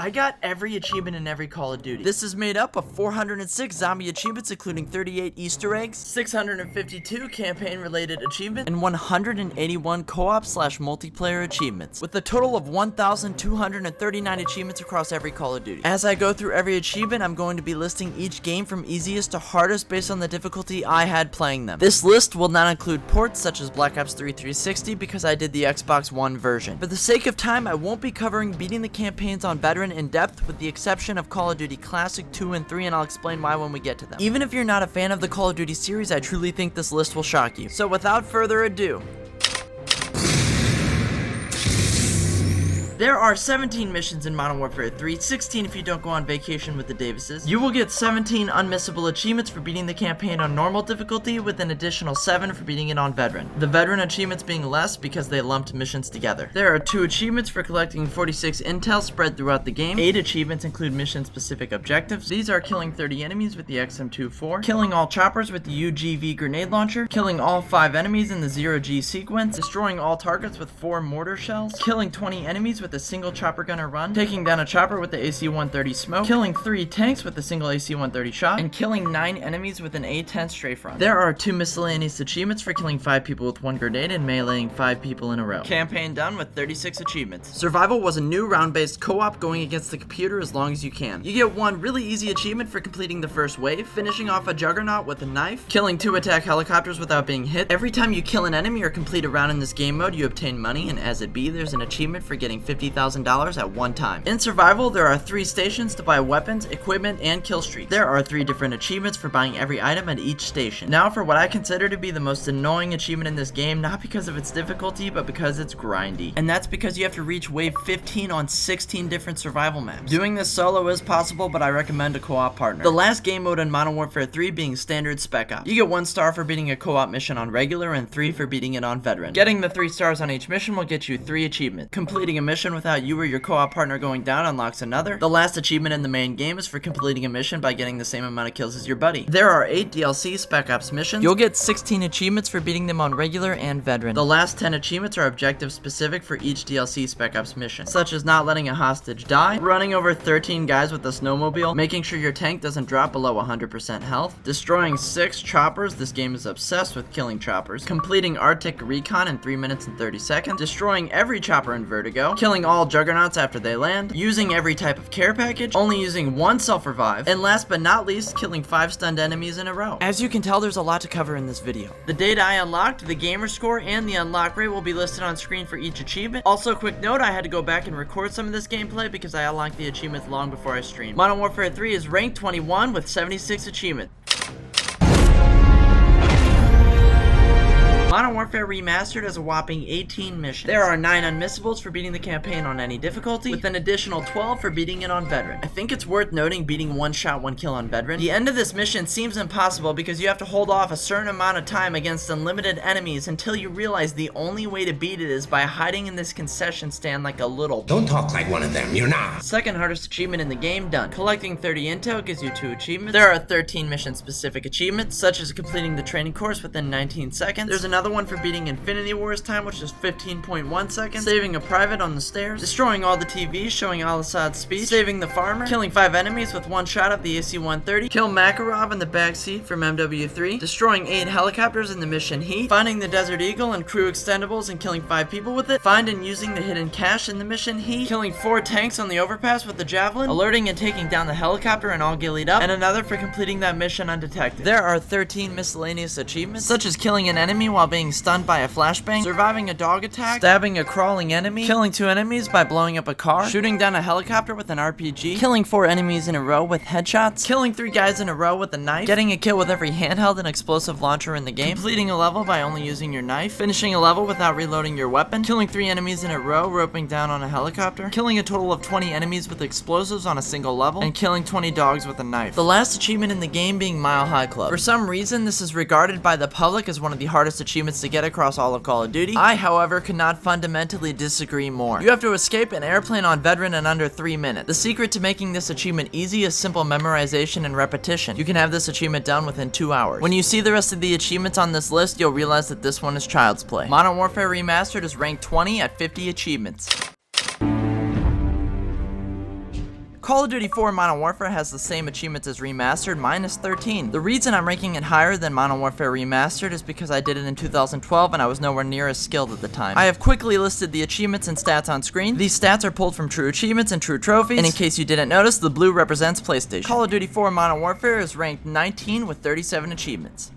I got every achievement in every Call of Duty. This is made up of 406 zombie achievements, including 38 Easter eggs, 652 campaign-related achievements, and 181 co-op/multiplayer achievements, with a total of 1,239 achievements across every Call of Duty. As I go through every achievement, I'm going to be listing each game from easiest to hardest based on the difficulty I had playing them. This list will not include ports such as Black Ops 3 360 because I did the Xbox One version. For the sake of time, I won't be covering beating the campaigns on Veteran in depth, with the exception of Call of Duty Classic 2 and 3, and I'll explain why when we get to them. Even if you're not a fan of the Call of Duty series, I truly think this list will shock you. So without further ado, there are 17 missions in Modern Warfare 3, 16 if you don't go on vacation with the Davises. You will get 17 unmissable achievements for beating the campaign on normal difficulty, with an additional 7 for beating it on Veteran. The Veteran achievements being less because they lumped missions together. There are 2 achievements for collecting 46 intel spread throughout the game. 8 achievements include mission-specific objectives. These are killing 30 enemies with the XM24, killing all choppers with the UGV grenade launcher, killing all 5 enemies in the 0G sequence, destroying all targets with 4 mortar shells, killing 20 enemies with a single chopper gunner run, taking down a chopper with the AC-130 smoke, killing 3 tanks with a single AC-130 shot, and killing 9 enemies with an A-10 strafe run. There are 2 miscellaneous achievements for killing 5 people with 1 grenade and meleeing 5 people in a row. Campaign done with 36 achievements. Survival was a new round-based co-op going against the computer as long as you can. You get 1 really easy achievement for completing the first wave, finishing off a juggernaut with a knife, killing 2 attack helicopters without being hit. Every time you kill an enemy or complete a round in this game mode, you obtain money, and as it be, there's an achievement for getting $50,000 at one time. In survival, there are 3 stations to buy weapons, equipment, and kill streaks. There are 3 different achievements for buying every item at each station. Now for what I consider to be the most annoying achievement in this game, not because of its difficulty, but because it's grindy. And that's because you have to reach wave 15 on 16 different survival maps. Doing this solo is possible, but I recommend a co-op partner. The last game mode in Modern Warfare 3 being standard Spec Ops. You get 1 star for beating a co-op mission on regular and 3 for beating it on Veteran. Getting the 3 stars on each mission will get you 3 achievements. Completing a mission without you or your co-op partner going down unlocks another. The last achievement in the main game is for completing a mission by getting the same amount of kills as your buddy. There are 8 DLC Spec Ops missions. You'll get 16 achievements for beating them on regular and Veteran. The last 10 achievements are objective specific for each DLC Spec Ops mission, such as not letting a hostage die, running over 13 guys with a snowmobile, making sure your tank doesn't drop below 100% health, destroying 6 choppers. This game is obsessed with killing choppers, completing Arctic Recon in 3 minutes and 30 seconds, destroying every chopper in Vertigo, killing all juggernauts after they land, using every type of care package, only using 1 self-revive, and last but not least, killing 5 stunned enemies in a row. As you can tell, there's a lot to cover in this video. The data I unlocked, the Gamerscore, and the unlock rate will be listed on screen for each achievement. Also, quick note, I had to go back and record some of this gameplay because I unlocked the achievements long before I streamed. Modern Warfare 3 is ranked 21 with 76 achievements. Modern Warfare Remastered has a whopping 18 missions. There are 9 unmissables for beating the campaign on any difficulty, with an additional 12 for beating it on Veteran. I think it's worth noting beating 1 shot 1 kill on Veteran. The end of this mission seems impossible because you have to hold off a certain amount of time against unlimited enemies until you realize the only way to beat it is by hiding in this concession stand like a little. Don't talk like one of them, you're not. Second hardest achievement in the game done. Collecting 30 intel gives you 2 achievements. There are 13 mission specific achievements, such as completing the training course within 19 seconds. There's another one for beating Infinity Wars time, which is 15.1 seconds, saving a private on the stairs, destroying all the TVs showing Al-Assad's speech, saving the farmer, killing 5 enemies with 1 shot of the AC-130, kill Makarov in the backseat from MW3, destroying 8 helicopters in the mission Heat, finding the Desert Eagle and crew extendables and killing 5 people with it, find and using the hidden cache in the mission Heat, killing 4 tanks on the overpass with the Javelin, alerting and taking down the helicopter and all gillied up, and another for completing that mission undetected. There are 13 miscellaneous achievements, such as killing an enemy while being stunned by a flashbang, surviving a dog attack, stabbing a crawling enemy, killing 2 enemies by blowing up a car, shooting down a helicopter with an RPG, killing 4 enemies in a row with headshots, killing 3 guys in a row with a knife, getting a kill with every handheld and explosive launcher in the game, completing a level by only using your knife, finishing a level without reloading your weapon, killing 3 enemies in a row, roping down on a helicopter, killing a total of 20 enemies with explosives on a single level, and killing 20 dogs with a knife. The last achievement in the game being Mile High Club. For some reason, this is regarded by the public as one of the hardest achievements to get across all of Call of Duty. I, however, could not fundamentally disagree more. You have to escape an airplane on Veteran in under 3 minutes. The secret to making this achievement easy is simple memorization and repetition. You can have this achievement done within 2 hours. When you see the rest of the achievements on this list, you'll realize that this one is child's play. Modern Warfare Remastered is ranked 20 at 50 achievements. Call of Duty 4 Modern Warfare has the same achievements as Remastered, minus 13. The reason I'm ranking it higher than Modern Warfare Remastered is because I did it in 2012 and I was nowhere near as skilled at the time. I have quickly listed the achievements and stats on screen. These stats are pulled from True Achievements and True Trophies, and in case you didn't notice, the blue represents PlayStation. Call of Duty 4 Modern Warfare is ranked 19 with 37 achievements.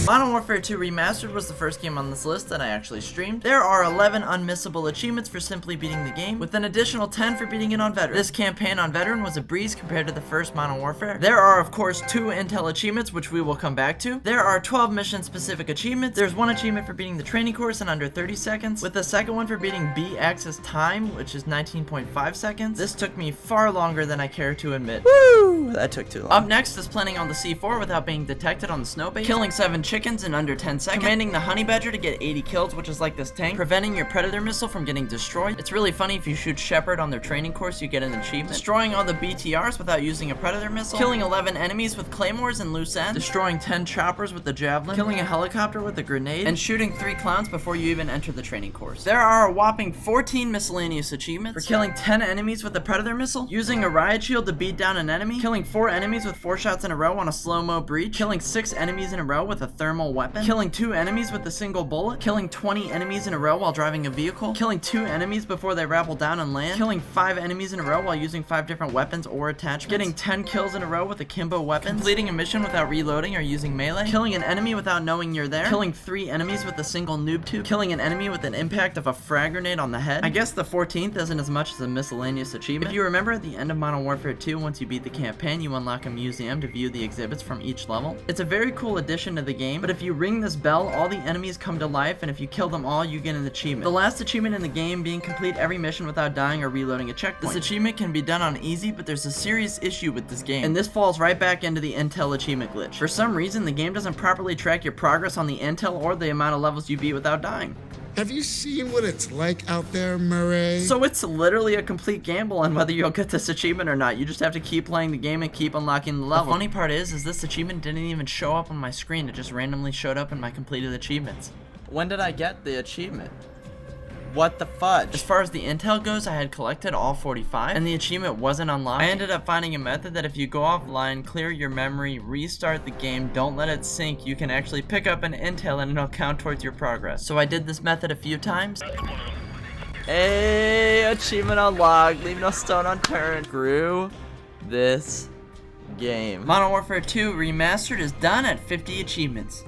Modern Warfare 2 Remastered was the first game on this list that I actually streamed. There are 11 unmissable achievements for simply beating the game, with an additional 10 for beating it on Veteran. This campaign on Veteran was a breeze compared to the first Modern Warfare. There are, of course, 2 intel achievements, which we will come back to. There are 12 mission-specific achievements. There's 1 achievement for beating the training course in under 30 seconds, with the second one for beating B-axis time, which is 19.5 seconds. This took me far longer than I care to admit. Woo! That took too long. Up next is planning on the C4 without being detected on the snow base, killing 7 chickens in under 10 seconds, commanding the honey badger to get 80 kills, which is like this tank, preventing your predator missile from getting destroyed. It's really funny, if you shoot Shepard on their training course, you get an achievement. Destroying all the BTRs without using a predator missile, killing 11 enemies with claymores and loose ends, destroying 10 choppers with the javelin, killing a helicopter with a grenade, and shooting 3 clowns before you even enter the training course. There are a whopping 14 miscellaneous achievements for killing 10 enemies with a predator missile, using a riot shield to beat down an enemy, killing 4 enemies with 4 shots in a row on a slow-mo breach, killing 6 enemies in a row with a thermal weapon, killing 2 enemies with a single bullet, killing 20 enemies in a row while driving a vehicle, killing 2 enemies before they rappel down and land, killing 5 enemies in a row while using 5 different weapons or attachments, getting 10 kills in a row with akimbo weapons, completing a mission without reloading or using melee, killing an enemy without knowing you're there, killing 3 enemies with a single noob tube, killing an enemy with an impact of a frag grenade on the head. I guess the 14th isn't as much as a miscellaneous achievement. If you remember, at the end of Modern Warfare 2, once you beat the campaign, you unlock a museum to view the exhibits from each level. It's a very cool addition to the game, but if you ring this bell, all the enemies come to life, and if you kill them all, you get an achievement. The last achievement in the game being complete every mission without dying or reloading a checkpoint. This achievement can be done on easy, but there's a serious issue with this game, and this falls right back into the intel achievement glitch. For some reason, the game doesn't properly track your progress on the intel or the amount of levels you beat without dying. Have you seen what it's like out there, Murray? So it's literally a complete gamble on whether you'll get this achievement or not. You just have to keep playing the game and keep unlocking the level. The funny part is this achievement didn't even show up on my screen. It just randomly showed up in my completed achievements. When did I get the achievement? What the fudge? As far as the intel goes, I had collected all 45, and the achievement wasn't unlocked. I ended up finding a method that if you go offline, clear your memory, restart the game, don't let it sync, you can actually pick up an intel and it'll count towards your progress. So I did this method a few times. Hey, achievement unlocked, leave no stone unturned. Screw this game. Modern Warfare 2 Remastered is done at 50 achievements.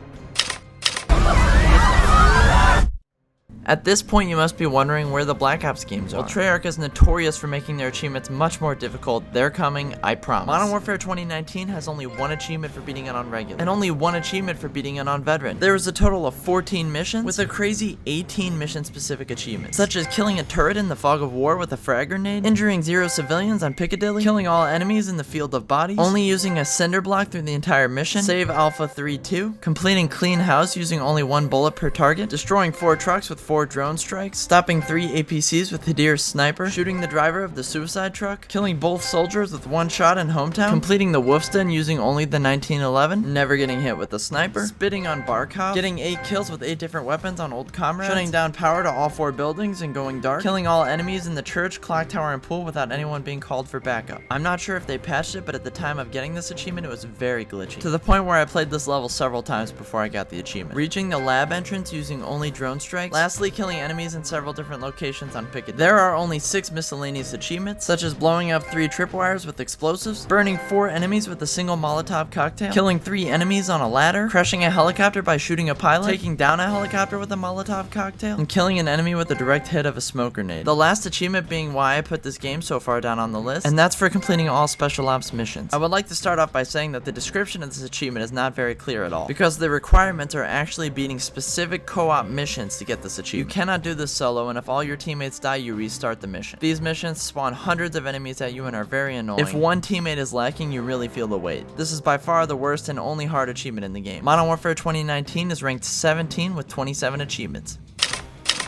At this point, you must be wondering where the Black Ops games are. Well, Treyarch is notorious for making their achievements much more difficult. They're coming, I promise. Modern Warfare 2019 has only 1 achievement for beating it on regular, and only 1 achievement for beating it on veteran. There is a total of 14 missions, with a crazy 18 mission-specific achievements, such as killing a turret in the fog of war with a frag grenade, injuring 0 civilians on Piccadilly, killing all enemies in the field of bodies, only using a cinder block through the entire mission, save Alpha 3-2, completing clean house using only 1 bullet per target, destroying 4 trucks with 4 drone strikes, stopping 3 APCs with Hadir's sniper, shooting the driver of the suicide truck, killing both soldiers with 1 shot in hometown, completing the Wolfsten using only the 1911, never getting hit with the sniper, spitting on Barkov, getting 8 kills with 8 different weapons on old comrades, shutting down power to all 4 buildings and going dark, killing all enemies in the church, clock tower, and pool without anyone being called for backup. I'm not sure if they patched it, but at the time of getting this achievement, it was very glitchy, to the point where I played this level several times before I got the achievement. Reaching the lab entrance using only drone strikes, lastly killing enemies in several different locations on Piccadilly. There are only 6 miscellaneous achievements, such as blowing up 3 tripwires with explosives, burning 4 enemies with a single Molotov cocktail, killing 3 enemies on a ladder, crashing a helicopter by shooting a pilot, taking down a helicopter with a Molotov cocktail, and killing an enemy with a direct hit of a smoke grenade. The last achievement being why I put this game so far down on the list, and that's for completing all special ops missions. I would like to start off by saying that the description of this achievement is not very clear at all, because the requirements are actually beating specific co-op missions to get this achievement. You cannot do this solo, and if all your teammates die, you restart the mission. These missions spawn hundreds of enemies at you and are very annoying. If one teammate is lacking, you really feel the weight. This is by far the worst and only hard achievement in the game. Modern Warfare 2019 is ranked 17 with 27 achievements.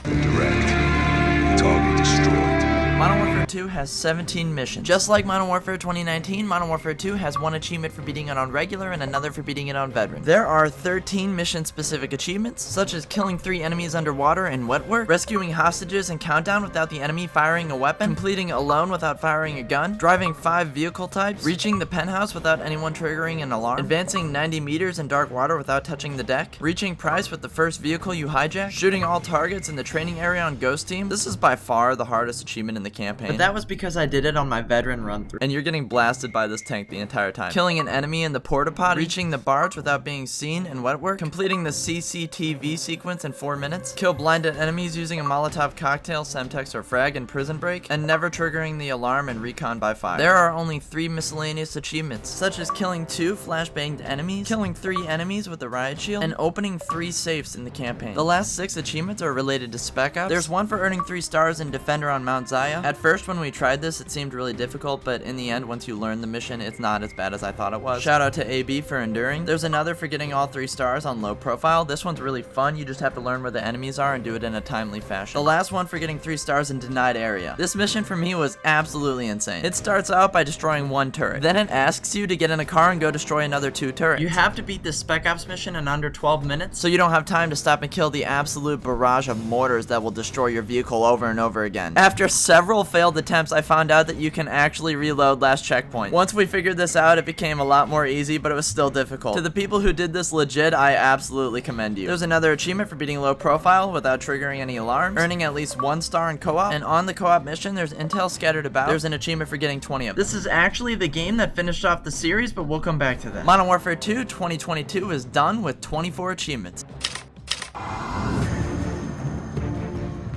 Direct. Target destroyed. Modern Warfare 2 has 17 missions. Just like Modern Warfare 2019, Modern Warfare 2 has one achievement for beating it on regular and another for beating it on veteran. There are 13 mission-specific achievements, such as killing 3 enemies underwater in wet work, rescuing hostages in Countdown without the enemy firing a weapon, completing Alone without firing a gun, driving 5 vehicle types, reaching the penthouse without anyone triggering an alarm, advancing 90 meters in dark water without touching the deck, reaching price with the first vehicle you hijack, shooting all targets in the training area on Ghost Team. This is by far the hardest achievement in the campaign. But that was because I did it on my veteran run through. And you're getting blasted by this tank the entire time. Killing an enemy in the porta potty, reaching the barge without being seen in wet work, completing the CCTV sequence in 4 minutes, kill blinded enemies using a Molotov cocktail, Semtex, or frag in Prison Break, and never triggering the alarm in Recon by Fire. There are only 3 miscellaneous achievements, such as killing 2 flashbanged enemies, killing 3 enemies with a riot shield, and opening 3 safes in the campaign. The last 6 achievements are related to Spec Ops. There's one for earning 3 stars in Defender on Mount Zaya. At first when we tried this, it seemed really difficult, but in the end, once you learn the mission, it's not as bad as I thought it was. Shout out to AB for enduring. There's another for getting all 3 stars on Low Profile. This one's really fun. You just have to learn where the enemies are and do it in a timely fashion. The last one for getting 3 stars in Denied Area. This mission for me was absolutely insane. It starts out by destroying 1 turret. Then it asks you to get in a car and go destroy another 2 turrets. You have to beat this Spec Ops mission in under 12 minutes, so you don't have time to stop and kill the absolute barrage of mortars that will destroy your vehicle over and over again. After several failed attempts, I found out that you can actually reload last checkpoint. Once we figured this out, it became a lot more easy, but it was still difficult. To the people who did this legit, I absolutely commend you. There's another achievement for beating Low Profile without triggering any alarms, earning at least 1 star in co-op, and on the co-op mission, there's intel scattered about. There's an achievement for getting 20 of them. This is actually the game that finished off the series, but we'll come back to that. Modern Warfare 2 2022 is done with 24 achievements.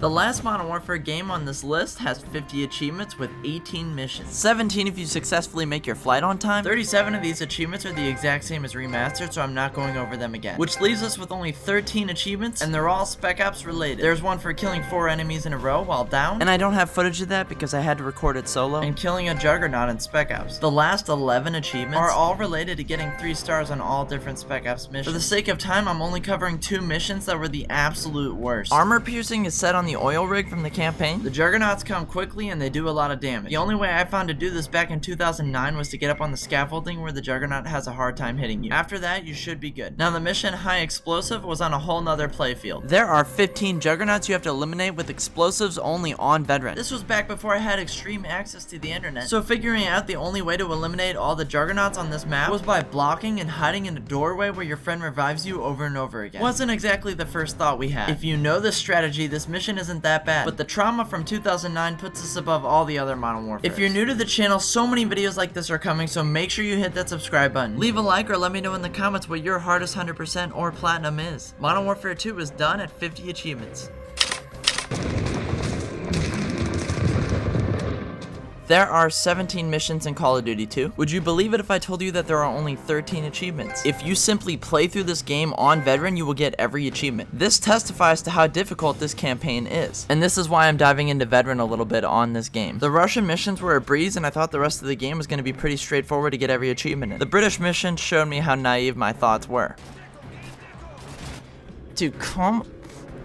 The last Modern Warfare game on this list has 50 achievements with 18 missions. 17 if you successfully make your flight on time. 37 of these achievements are the exact same as remastered, so I'm not going over them again. Which leaves us with only 13 achievements, and they're all Spec Ops related. There's one for killing 4 enemies in a row while down, and I don't have footage of that because I had to record it solo, and killing a Juggernaut in Spec Ops. The last 11 achievements are all related to getting 3 stars on all different Spec Ops missions. For the sake of time, I'm only covering 2 missions that were the absolute worst. Armor piercing is set on the oil rig from the campaign. The Juggernauts come quickly and they do a lot of damage. The only way I found to do this back in 2009 was to get up on the scaffolding where the Juggernaut has a hard time hitting you. After that, you should be good. Now the mission High Explosive was on a whole nother playfield. There are 15 Juggernauts you have to eliminate with explosives only on veteran. This was back before I had extreme access to the internet, so figuring out the only way to eliminate all the Juggernauts on this map was by blocking and hiding in a doorway where your friend revives you over and over again. Wasn't exactly the first thought we had. If you know this strategy, this mission isn't that bad, but the trauma from 2009 puts us above all the other Modern Warfare. If you're new to the channel, so many videos like this are coming, so make sure you hit that subscribe button. Leave a like or let me know in the comments what your hardest 100% or platinum is. Modern Warfare 2 is done at 50 achievements. There are 17 missions in Call of Duty 2. Would you believe it if I told you that there are only 13 achievements? If you simply play through this game on veteran, you will get every achievement. This testifies to how difficult this campaign is. And this is why I'm diving into veteran a little bit on this game. The Russian missions were a breeze, and I thought the rest of the game was going to be pretty straightforward to get every achievement in. The British mission showed me how naive my thoughts were. Dude, come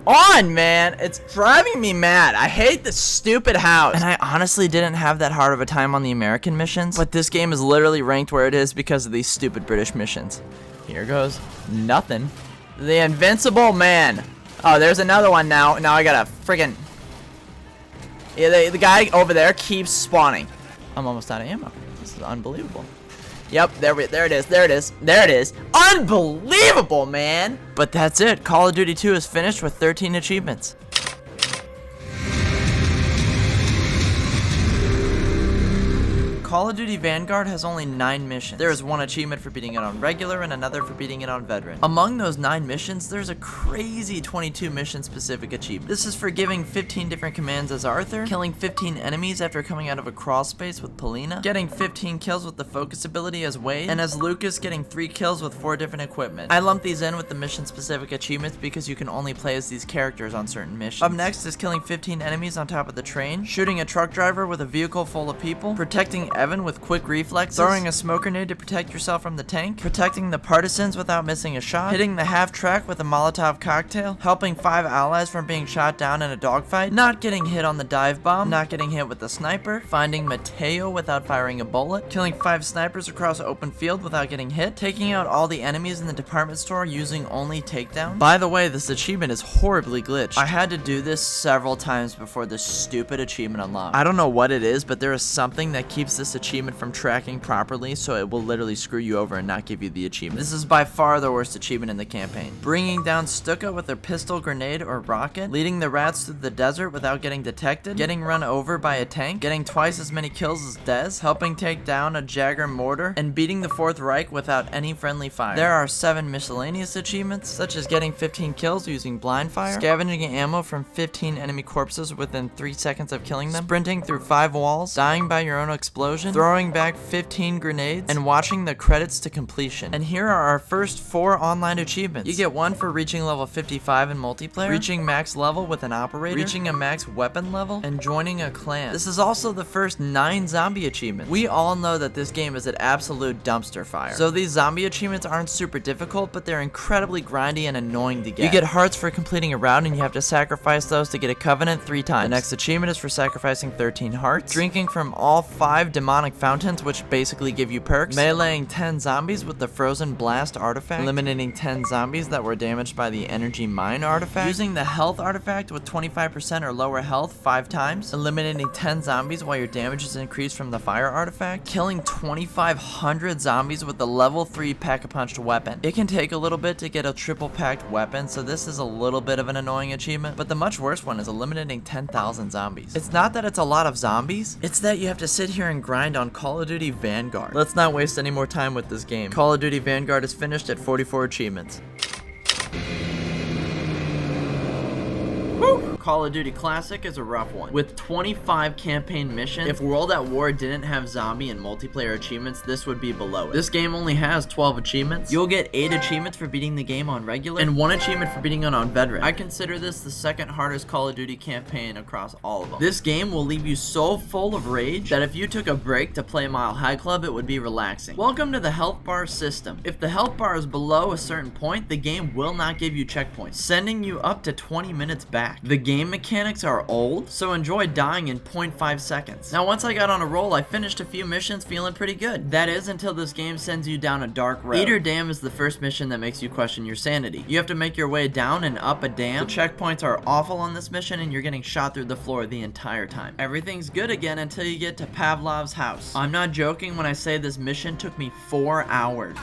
on, man. It's driving me mad. I hate this stupid house. And I honestly didn't have that hard of a time on the American missions, but this game is literally ranked where it is because of these stupid British missions. Here goes nothing. The Invincible Man. Oh, there's another one now. Now I gotta friggin'... Yeah, the guy over there keeps spawning. I'm almost out of ammo. This is unbelievable. Yep, there it is. Unbelievable, man! But that's it. Call of Duty 2 is finished with 13 achievements. Call of Duty Vanguard has only 9 missions. There is 1 achievement for beating it on regular and another for beating it on veteran. Among those 9 missions, there's a crazy 22 mission specific achievement. This is for giving 15 different commands as Arthur, killing 15 enemies after coming out of a crawl space with Polina, getting 15 kills with the focus ability as Wade, and as Lucas getting 3 kills with 4 different equipment. I lump these in with the mission specific achievements because you can only play as these characters on certain missions. Up next is killing 15 enemies on top of the train, shooting a truck driver with a vehicle full of people, protecting Evan with quick reflexes, throwing a smoke grenade to protect yourself from the tank, protecting the partisans without missing a shot, hitting the half track with a Molotov cocktail, helping 5 allies from being shot down in a dogfight, not getting hit on the dive bomb, not getting hit with the sniper, finding Mateo without firing a bullet, killing 5 snipers across open field without getting hit, taking out all the enemies in the department store using only takedown. By the way, this achievement is horribly glitched. I had to do this several times before this stupid achievement unlocked. I don't know what it is, but there is something that keeps this achievement from tracking properly, so it will literally screw you over and not give you the achievement. This is by far the worst achievement in the campaign. Bringing down Stuka with a pistol, grenade, or rocket, leading the rats through the desert without getting detected, getting run over by a tank, getting twice as many kills as Dez, helping take down a Jagger mortar, and beating the Fourth Reich without any friendly fire. There are 7 miscellaneous achievements, such as getting 15 kills using blind fire, scavenging ammo from 15 enemy corpses within 3 seconds of killing them, sprinting through 5 walls, dying by your own explosion, throwing back 15 grenades, and watching the credits to completion. And here are our first 4 online achievements. You get 1 for reaching level 55 in multiplayer, reaching max level with an operator, reaching a max weapon level, and joining a clan. This is also the first 9 zombie achievements. We all know that this game is an absolute dumpster fire. So these zombie achievements aren't super difficult, but they're incredibly grindy and annoying to get. You get hearts for completing a round, and you have to sacrifice those to get a covenant 3 times. The next achievement is for sacrificing 13 hearts, drinking from all 5 demonic fountains, which basically give you perks, meleeing 10 zombies with the frozen blast artifact, eliminating 10 zombies that were damaged by the energy mine artifact, using the health artifact with 25% or lower health 5 times, eliminating 10 zombies while your damage is increased from the fire artifact, killing 2,500 zombies with the level 3 pack-a-punched weapon. It can take a little bit to get a triple packed weapon, so this is a little bit of an annoying achievement, but the much worse one is eliminating 10,000 zombies. It's not that it's a lot of zombies, it's that you have to sit here and grind on Call of Duty Vanguard. Let's not waste any more time with this game. Call of Duty Vanguard is finished at 44 achievements. Woo! Call of Duty Classic is a rough one. With 25 campaign missions, if World at War didn't have zombie and multiplayer achievements, this would be below it. This game only has 12 achievements. You'll get 8 achievements for beating the game on regular, and 1 achievement for beating it on veteran. I consider this the second hardest Call of Duty campaign across all of them. This game will leave you so full of rage that if you took a break to play Mile High Club, it would be relaxing. Welcome to the health bar system. If the health bar is below a certain point, the game will not give you checkpoints, sending you up to 20 minutes back. The game mechanics are old, so enjoy dying in 0.5 seconds. Now, once I got on a roll, I finished a few missions feeling pretty good. That is until this game sends you down a dark road. Eater Dam is the first mission that makes you question your sanity. You have to make your way down and up a dam. The checkpoints are awful on this mission, and you're getting shot through the floor the entire time. Everything's good again until you get to Pavlov's house. I'm not joking when I say this mission took me 4 hours.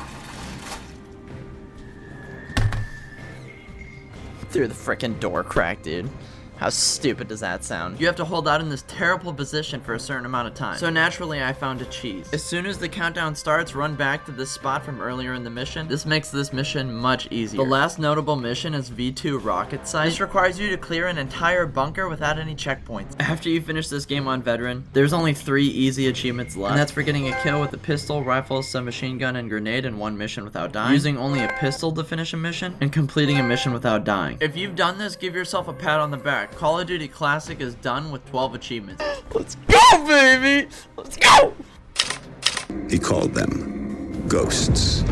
Through the frickin' door crack, dude. How stupid does that sound? You have to hold out in this terrible position for a certain amount of time. So naturally, I found a cheese. As soon as the countdown starts, run back to this spot from earlier in the mission. This makes this mission much easier. The last notable mission is V2 Rocket Site. This requires you to clear an entire bunker without any checkpoints. After you finish this game on veteran, there's only 3 easy achievements left. And that's for getting a kill with a pistol, rifle, submachine gun, and grenade in 1 mission without dying, using only a pistol to finish a mission, and completing a mission without dying. If you've done this, give yourself a pat on the back. Call of Duty Classic is done with 12 achievements. Let's go, baby! Let's go! He called them ghosts.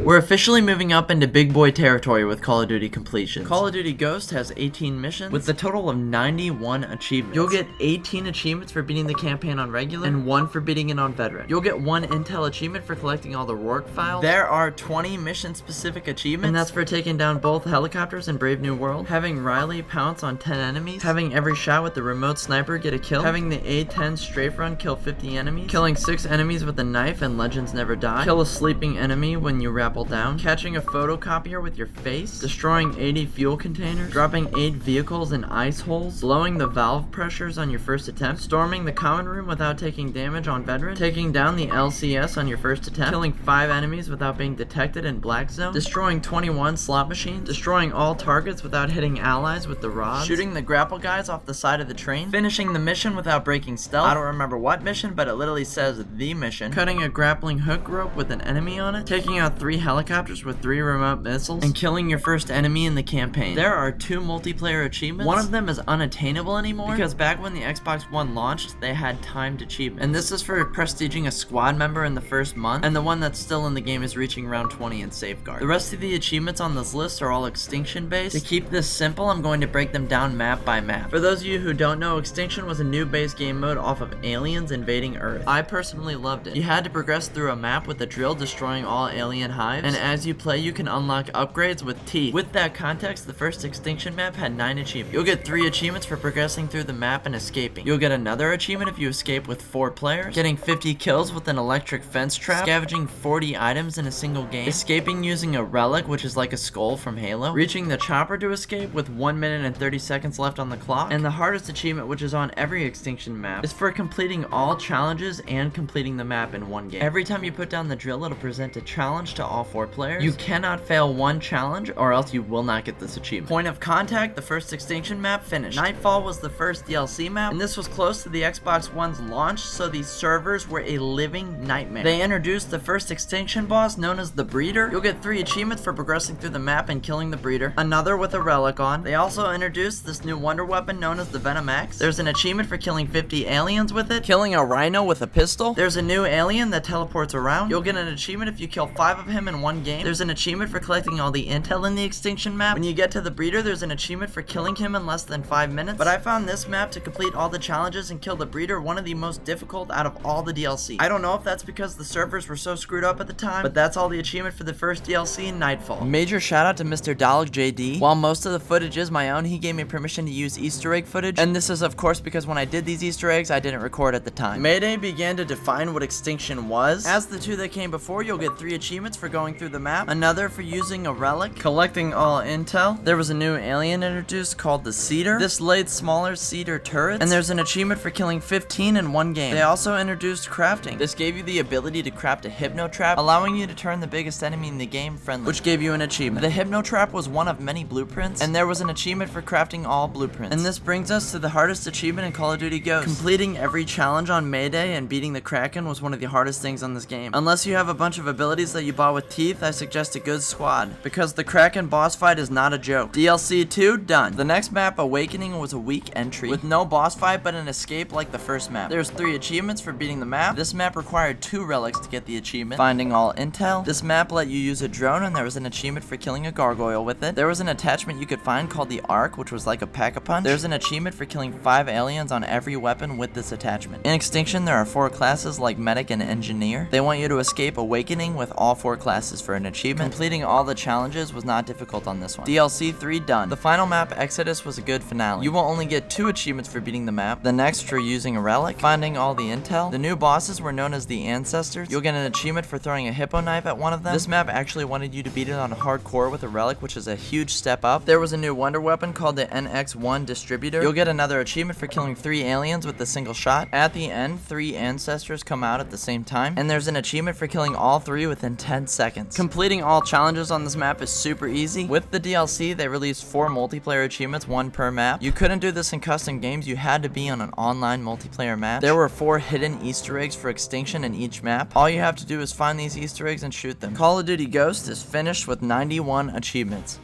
We're officially moving up into big boy territory with Call of Duty completions. Call of Duty Ghost has 18 missions with a total of 91 achievements. You'll get 18 achievements for beating the campaign on regular and 1 for beating it on veteran. You'll get 1 intel achievement for collecting all the Rourke files. There are 20 mission specific achievements, and that's for taking down both helicopters in Brave New World, having Riley pounce on 10 enemies, having every shot with the remote sniper get a kill, having the A-10 strafe run kill 50 enemies, killing 6 enemies with a knife and Legends Never Die, kill a sleeping enemy when you rappel down, catching a photocopier with your face, destroying 80 fuel containers, dropping 8 vehicles in ice holes, blowing the valve pressures on your first attempt, storming the common room without taking damage on veteran, taking down the LCS on your first attempt, killing 5 enemies without being detected in black zone, destroying 21 slot machines, destroying all targets without hitting allies with the rods, shooting the grapple guys off the side of the train, finishing the mission without breaking stealth. I don't remember what mission, but it literally says the mission, cutting a grappling hook rope with an enemy on it, taking out 3 helicopters with 3 remote missiles, and killing your first enemy in the campaign. There are 2 multiplayer achievements. One of them is unattainable anymore because back when the Xbox One launched, they had timed achievements. And this is for prestiging a squad member in the first month, and the one that's still in the game is reaching round 20 in Safeguard. The rest of the achievements on this list are all extinction based. To keep this simple, I'm going to break them down map by map. For those of you who don't know, Extinction was a new base game mode off of aliens invading Earth. I personally loved it. You had to progress through a map with a drill destroying all alien hives, and as you play you can unlock upgrades with teeth. With that context, the first Extinction map had 9 achievements. You'll get 3 achievements for progressing through the map and escaping. You'll get another achievement if you escape with 4 players, getting 50 kills with an electric fence trap, scavenging 40 items in a single game, escaping using a relic which is like a skull from Halo, reaching the chopper to escape with 1 minute and 30 seconds left on the clock, and the hardest achievement, which is on every Extinction map, is for completing all challenges and completing the map in one game. Every time you put down the drill, it'll present a challenge to all 4 players. You cannot fail one challenge or else you will not get this achievement. Point of contact, the first Extinction map finished. Nightfall was the first DLC map, and this was close to the Xbox One's launch, so these servers were a living nightmare. They introduced the first Extinction boss known as the Breeder. You'll get 3 achievements for progressing through the map and killing the Breeder, another with a relic on. They also introduced this new wonder weapon known as the Venom X. There's an achievement for killing 50 aliens with it, killing a rhino with a pistol. There's a new alien that teleports around. You'll get an achievement if you kill 5 of him in one game. There's an achievement for collecting all the intel in the Extinction map. When you get to the Breeder, there's an achievement for killing him in less than 5 minutes. But I found this map to complete all the challenges and kill the Breeder one of the most difficult out of all the DLC. I don't know if that's because the servers were so screwed up at the time, but that's all the achievement for the first DLC in Nightfall. Major shout out to Mr. Dalek JD. While most of the footage is my own, he gave me permission to use Easter egg footage, and this is of course because when I did these Easter eggs, I didn't record at the time. Mayday began to define what Extinction was. As the 2 that came before, you'll get 3 achievements for going through the map, another for using a relic, collecting all intel. There was a new alien introduced called the Cedar. This laid smaller cedar turrets, and there's an achievement for killing 15 in one game. They also introduced crafting. This gave you the ability to craft a hypno trap, allowing you to turn the biggest enemy in the game friendly, which gave you an achievement. The hypno trap was one of many blueprints, and there was an achievement for crafting all blueprints. And this brings us to the hardest achievement in Call of Duty Ghosts. Completing every challenge on Mayday and beating the Kraken was one of the hardest things on this game. Unless you have a bunch of abilities that you bought with teeth, I suggest a good squad, because the Kraken boss fight is not a joke. DLC 2 done. The next map, Awakening, was a weak entry with no boss fight but an escape like the first map. There's 3 achievements for beating the map. This map required 2 relics to get the achievement. Finding all intel. This map let you use a drone, and there was an achievement for killing a gargoyle with it. There was an attachment you could find called the Arc, which was like a pack-a-punch. There's an achievement for killing 5 aliens on every weapon with this attachment. In Extinction, there are 4 classes like Medic and Engineer. They want you to escape Awakening with all 4 classes for an achievement. Completing all the challenges was not difficult on this one. DLC 3 done. The final map, Exodus, was a good finale. You will only get 2 achievements for beating the map. The next for using a relic, finding all the intel. The new bosses were known as the Ancestors. You'll get an achievement for throwing a hippo knife at one of them. This map actually wanted you to beat it on hardcore with a relic, which is a huge step up. There was a new wonder weapon called the NX-1 Distributor. You'll get another achievement for killing 3 aliens with a single shot. At the end, 3 Ancestors come out at the same time, and there's an achievement for killing all 3 within 10 seconds. Completing all challenges on this map is super easy. With the DLC, they released 4 multiplayer achievements, 1 per map. You couldn't do this in custom games, you had to be on an online multiplayer match. There were 4 hidden Easter eggs for Extinction in each map. All you have to do is find these Easter eggs and shoot them. Call of Duty Ghosts is finished with 91 achievements.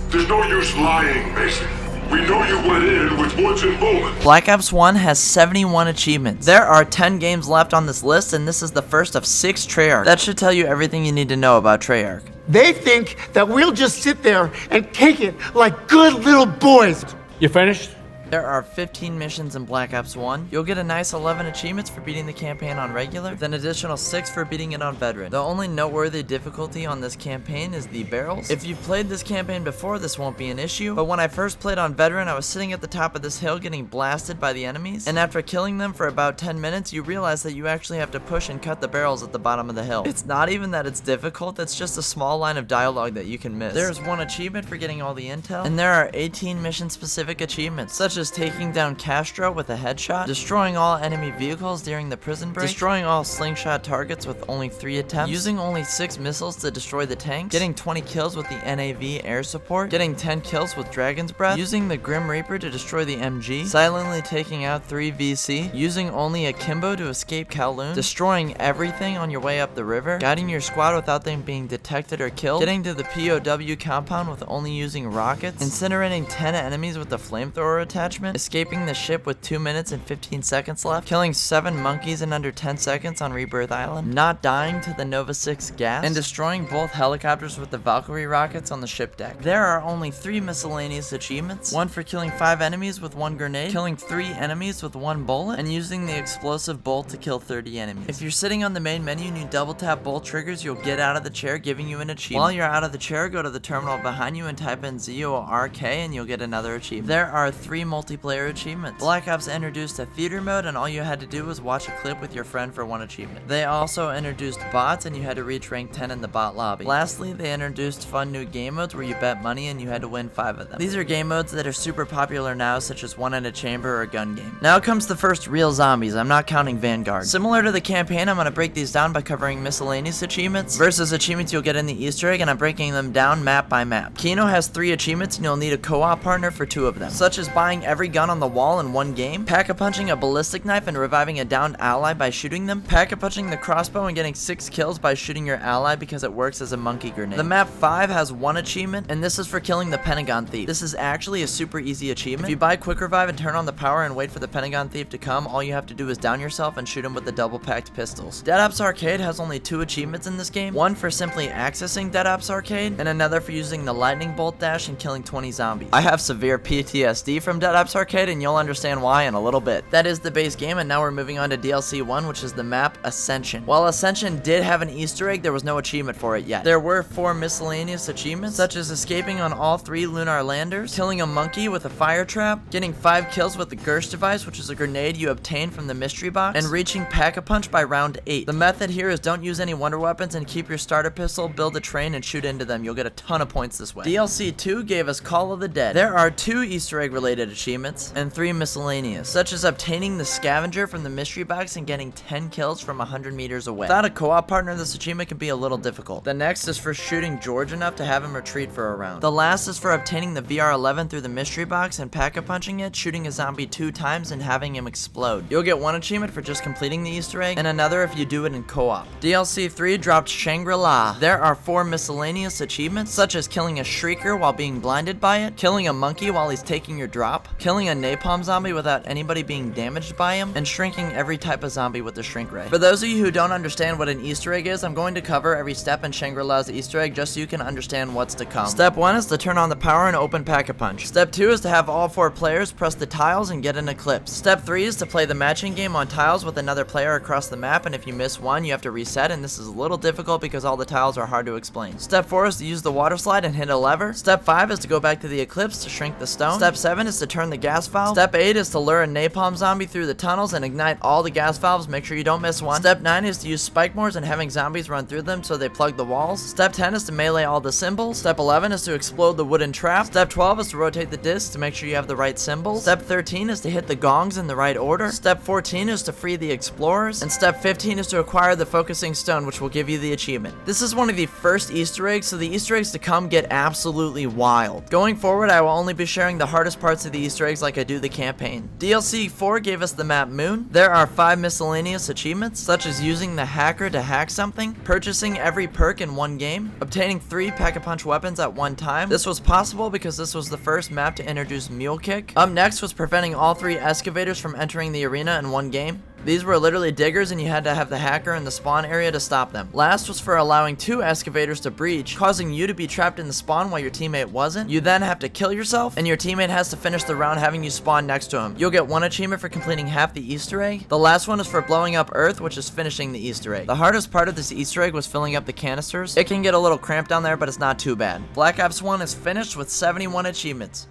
There's no use lying, Mason. We know you went in with Woods and Bowman. Black Ops 1 has 71 achievements. There are 10 games left on this list, and this is the first of 6 Treyarch. That should tell you everything you need to know about Treyarch. They think that we'll just sit there and take it like good little boys. You finished? There are 15 missions in Black Ops 1. You'll get a nice 11 achievements for beating the campaign on regular, with an additional 6 for beating it on veteran. The only noteworthy difficulty on this campaign is the barrels. If you've played this campaign before, this won't be an issue, but when I first played on veteran, I was sitting at the top of this hill getting blasted by the enemies, and after killing them for about 10 minutes, you realize that you actually have to push and cut the barrels at the bottom of the hill. It's not even that it's difficult, it's just a small line of dialogue that you can miss. There's 1 achievement for getting all the intel, and there are 18 mission-specific achievements, such as taking down Castro with a headshot, destroying all enemy vehicles during the prison break, destroying all slingshot targets with only 3 attempts, using only 6 missiles to destroy the tanks, getting 20 kills with the NAV air support, getting 10 kills with Dragon's Breath, using the Grim Reaper to destroy the MG, silently taking out 3 VC, using only Akimbo to escape Kowloon, destroying everything on your way up the river, guiding your squad without them being detected or killed, getting to the POW compound with only using rockets, incinerating 10 enemies with the flamethrower attachment, escaping the ship with 2 minutes and 15 seconds left, killing 7 monkeys in under 10 seconds on Rebirth Island, not dying to the Nova 6 gas, and destroying both helicopters with the Valkyrie rockets on the ship deck. There are only 3 miscellaneous achievements, one for killing 5 enemies with 1 grenade, killing 3 enemies with 1 bullet, and using the explosive bolt to kill 30 enemies. If you're sitting on the main menu and you double tap bolt triggers, you'll get out of the chair, giving you an achievement. While you're out of the chair, go to the terminal behind you and type in ZORK and you'll get another achievement. There are 3 multiplayer achievements. Black Ops introduced a theater mode and all you had to do was watch a clip with your friend for 1 achievement. They also introduced bots and you had to reach rank 10 in the bot lobby. Lastly, they introduced fun new game modes where you bet money and you had to win 5 of them. These are game modes that are super popular now, such as 1 in a chamber or gun game. Now comes the first real zombies. I'm not counting Vanguard. Similar to the campaign, I'm going to break these down by covering miscellaneous achievements versus achievements you'll get in the Easter egg, and I'm breaking them down map by map. Kino has 3 achievements and you'll need a co-op partner for 2 of them, such as buying every gun on the wall in 1 game, pack-a-punching a ballistic knife and reviving a downed ally by shooting them, pack-a-punching the crossbow and getting 6 kills by shooting your ally because it works as a monkey grenade. The map 5 has 1 achievement, and this is for killing the Pentagon Thief. This is actually a super easy achievement. If you buy Quick Revive and turn on the power and wait for the Pentagon Thief to come, all you have to do is down yourself and shoot him with the double-packed pistols. Dead Ops Arcade has only 2 achievements in this game, one for simply accessing Dead Ops Arcade, and another for using the lightning bolt dash and killing 20 zombies. I have severe PTSD from Dead Ops Arcade, and you'll understand why in a little bit. That is the base game, and now we're moving on to DLC 1, which is the map Ascension. While Ascension did have an Easter egg, there was no achievement for it yet. There were 4 miscellaneous achievements, such as escaping on all 3 lunar landers, killing a monkey with a fire trap, getting 5 kills with the Gersh device, which is a grenade you obtain from the mystery box, and reaching Pack-a-Punch by round 8. The method here is don't use any wonder weapons and keep your starter pistol, build a train, and shoot into them. You'll get a ton of points this way. DLC 2 gave us Call of the Dead. There are 2 Easter egg related achievements and 3 miscellaneous, such as obtaining the scavenger from the mystery box and getting 10 kills from 100 meters away. Without a co-op partner, this achievement can be a little difficult. The next is for shooting George enough to have him retreat for a round. The last is for obtaining the VR11 through the mystery box and pack-a-punching it, shooting a zombie 2 times and having him explode. You'll get 1 achievement for just completing the Easter egg, and another if you do it in co-op. DLC 3 dropped Shangri-La. There are 4 miscellaneous achievements, such as killing a shrieker while being blinded by it, killing a monkey while he's taking your drop, killing a napalm zombie without anybody being damaged by him, and shrinking every type of zombie with the shrink ray. For those of you who don't understand what an Easter egg is, I'm going to cover every step in Shangri-La's Easter egg just so you can understand what's to come. Step 1 is to turn on the power and open Pack-a-Punch. Step 2 is to have all 4 players press the tiles and get an eclipse. Step 3 is to play the matching game on tiles with another player across the map, and if you miss one, you have to reset, and this is a little difficult because all the tiles are hard to explain. Step 4 is to use the water slide and hit a lever. Step 5 is to go back to the eclipse to shrink the stone. Step 7 is to turn the gas valve. Step 8 is to lure a napalm zombie through the tunnels and ignite all the gas valves. Make sure you don't miss one. Step 9 is to use spike mores and having zombies run through them so they plug the walls. Step 10 is to melee all the symbols. Step 11 is to explode the wooden trap. Step 12 is to rotate the disc to make sure you have the right symbols. Step 13 is to hit the gongs in the right order. Step 14 is to free the explorers. And step 15 is to acquire the focusing stone, which will give you the achievement. This is one of the first Easter eggs, so the Easter eggs to come get absolutely wild. Going forward, I will only be sharing the hardest parts of the Easter eggs like I do the campaign. DLC 4 gave us the map Moon. There are 5 miscellaneous achievements, such as using the hacker to hack something, purchasing every perk in 1 game, obtaining 3 pack-a-punch weapons at 1 time. This was possible because this was the first map to introduce Mule Kick. Up next was preventing all 3 excavators from entering the arena in 1 game. These were literally diggers and you had to have the hacker in the spawn area to stop them. Last was for allowing 2 excavators to breach, causing you to be trapped in the spawn while your teammate wasn't. You then have to kill yourself, and your teammate has to finish the round having you spawn next to him. You'll get 1 achievement for completing half the Easter egg. The last one is for blowing up Earth, which is finishing the Easter egg. The hardest part of this Easter egg was filling up the canisters. It can get a little cramped down there, but it's not too bad. Black Ops 1 is finished with 71 achievements.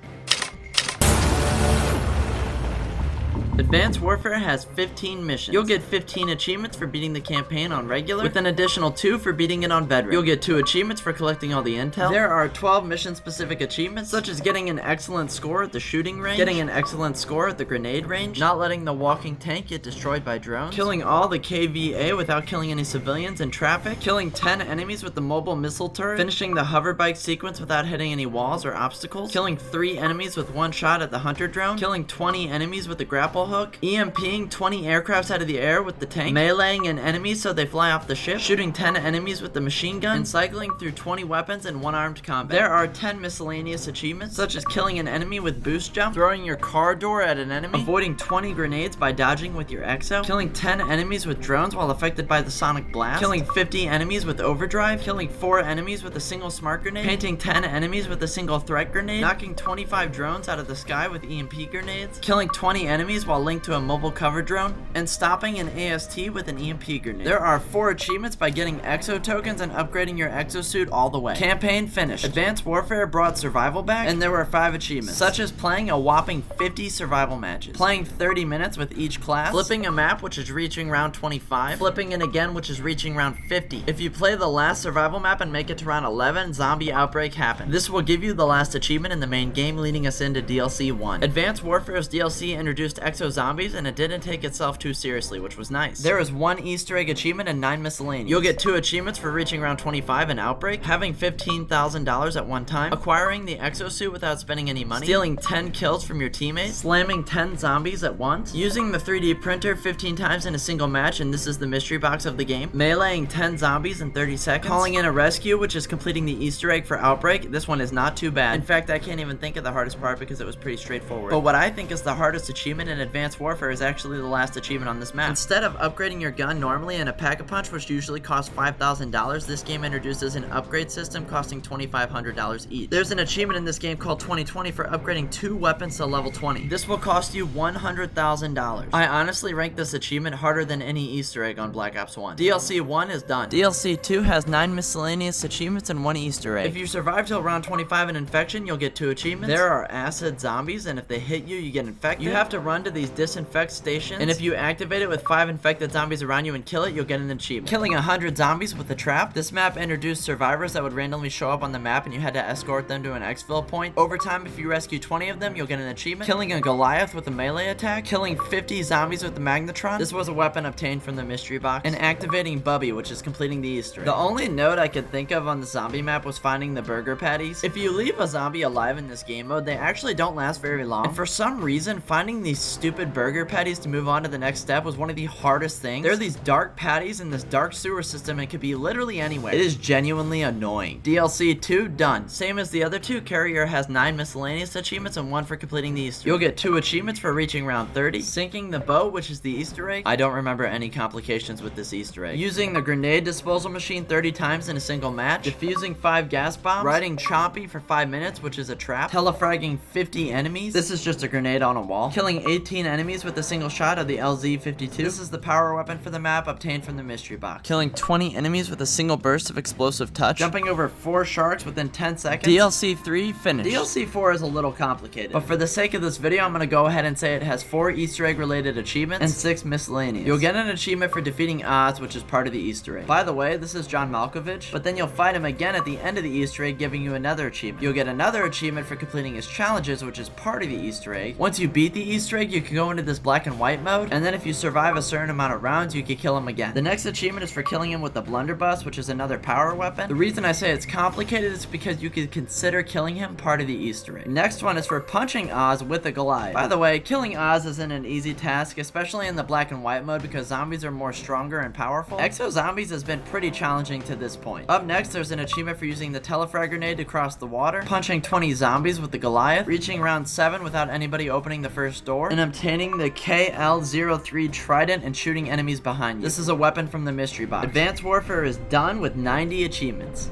Advanced Warfare has 15 missions. You'll get 15 achievements for beating the campaign on regular, with an additional 2 for beating it on veteran. You'll get 2 achievements for collecting all the intel. There are 12 mission-specific achievements, such as getting an excellent score at the shooting range, getting an excellent score at the grenade range, not letting the walking tank get destroyed by drones, killing all the KVA without killing any civilians in traffic, killing 10 enemies with the mobile missile turret, finishing the hover bike sequence without hitting any walls or obstacles, killing 3 enemies with 1 shot at the hunter drone, killing 20 enemies with the grapple hook, EMPing 20 aircrafts out of the air with the tank, meleeing an enemy so they fly off the ship, shooting 10 enemies with the machine gun, and cycling through 20 weapons in one-armed combat. There are 10 miscellaneous achievements, such as killing an enemy with boost jump, throwing your car door at an enemy, avoiding 20 grenades by dodging with your exo, killing 10 enemies with drones while affected by the sonic blast, killing 50 enemies with overdrive, killing 4 enemies with a single smart grenade, painting 10 enemies with a single threat grenade, knocking 25 drones out of the sky with EMP grenades, killing 20 enemies while linked to a mobile cover drone, and stopping an AST with an EMP grenade. There are 4 achievements by getting exo tokens and upgrading your exosuit all the way. Campaign finished. Advanced Warfare brought survival back, and there were 5 achievements, such as playing a whopping 50 survival matches, playing 30 minutes with each class, flipping a map which is reaching round 25, flipping it again which is reaching round 50. If you play the last survival map and make it to round 11, zombie outbreak happens. This will give you the last achievement in the main game, leading us into DLC 1. Advanced Warfare's DLC introduced exo zombies, and it didn't take itself too seriously, which was nice. There is 1 Easter egg achievement and 9 miscellaneous. You'll get 2 achievements for reaching round 25 in Outbreak, having $15,000 at one time, acquiring the exosuit without spending any money, stealing 10 kills from your teammates, slamming 10 zombies at once, using the 3D printer 15 times in a single match, and this is the mystery box of the game, meleeing 10 zombies in 30 seconds, calling in a rescue, which is completing the Easter egg for Outbreak. This one is not too bad. In fact, I can't even think of the hardest part because it was pretty straightforward. But what I think is the hardest achievement in Advanced Warfare is actually the last achievement on this map. Instead of upgrading your gun normally in a pack-a-punch, which usually costs $5,000, this game introduces an upgrade system costing $2,500 each. There's an achievement in this game called 2020 for upgrading 2 weapons to level 20. This will cost you $100,000. I honestly rank this achievement harder than any Easter egg on Black Ops 1. DLC 1 is done. DLC 2 has 9 miscellaneous achievements and 1 Easter egg. If you survive till round 25 in Infection, you'll get 2 achievements. There are acid zombies, and if they hit you, you get infected. You have to run to these disinfect stations, and if you activate it with 5 infected zombies around you and kill it, you'll get an achievement. Killing 100 zombies with a trap. This map introduced survivors that would randomly show up on the map, and you had to escort them to an exfil point. Over time, if you rescue 20 of them, you'll get an achievement. Killing a Goliath with a melee attack. Killing 50 zombies with the magnetron. This was a weapon obtained from the mystery box. And activating Bubby, which is completing the Easter egg. The only note I could think of on the zombie map was finding the burger patties. If you leave a zombie alive in this game mode, they actually don't last very long. And for some reason, finding these stupid burger patties to move on to the next step was one of the hardest things. There are these dark patties in this dark sewer system, and it could be literally anywhere. It is genuinely annoying. DLC 2 done. Same as the other 2, Carrier has 9 miscellaneous achievements and 1 for completing the Easter egg. You'll get 2 achievements for reaching round 30. Sinking the boat, which is the Easter egg. I don't remember any complications with this Easter egg. Using the grenade disposal machine 30 times in a single match. Defusing 5 gas bombs. Riding Chompy for 5 minutes, which is a trap. Telefragging 50 enemies. This is just a grenade on a wall. Killing 18 enemies with a single shot of the LZ-52. This is the power weapon for the map obtained from the mystery box. Killing 20 enemies with a single burst of explosive touch. Jumping over 4 sharks within 10 seconds. DLC 3 finished. DLC 4 is a little complicated, but for the sake of this video, I'm gonna go ahead and say it has 4 Easter egg related achievements and 6 miscellaneous. You'll get an achievement for defeating Oz, which is part of the Easter egg. By the way, this is John Malkovich, but then you'll fight him again at the end of the Easter egg, giving you another achievement. You'll get another achievement for completing his challenges, which is part of the Easter egg. Once you beat the Easter egg, you can go into this black and white mode, and then if you survive a certain amount of rounds, you can kill him again. The next achievement is for killing him with the blunderbuss, which is another power weapon. The reason I say it's complicated is because you could consider killing him part of the Easter egg. Next one is for punching Oz with a Goliath. By the way, killing Oz isn't an easy task, especially in the black and white mode, because zombies are more stronger and powerful. Exo Zombies has been pretty challenging to this point. Up next, there's an achievement for using the telefrag grenade to cross the water, punching 20 zombies with the Goliath, reaching round 7 without anybody opening the first door, and obtaining the KL-03 Trident and shooting enemies behind you. This is a weapon from the mystery box. Advanced Warfare is done with 90 achievements.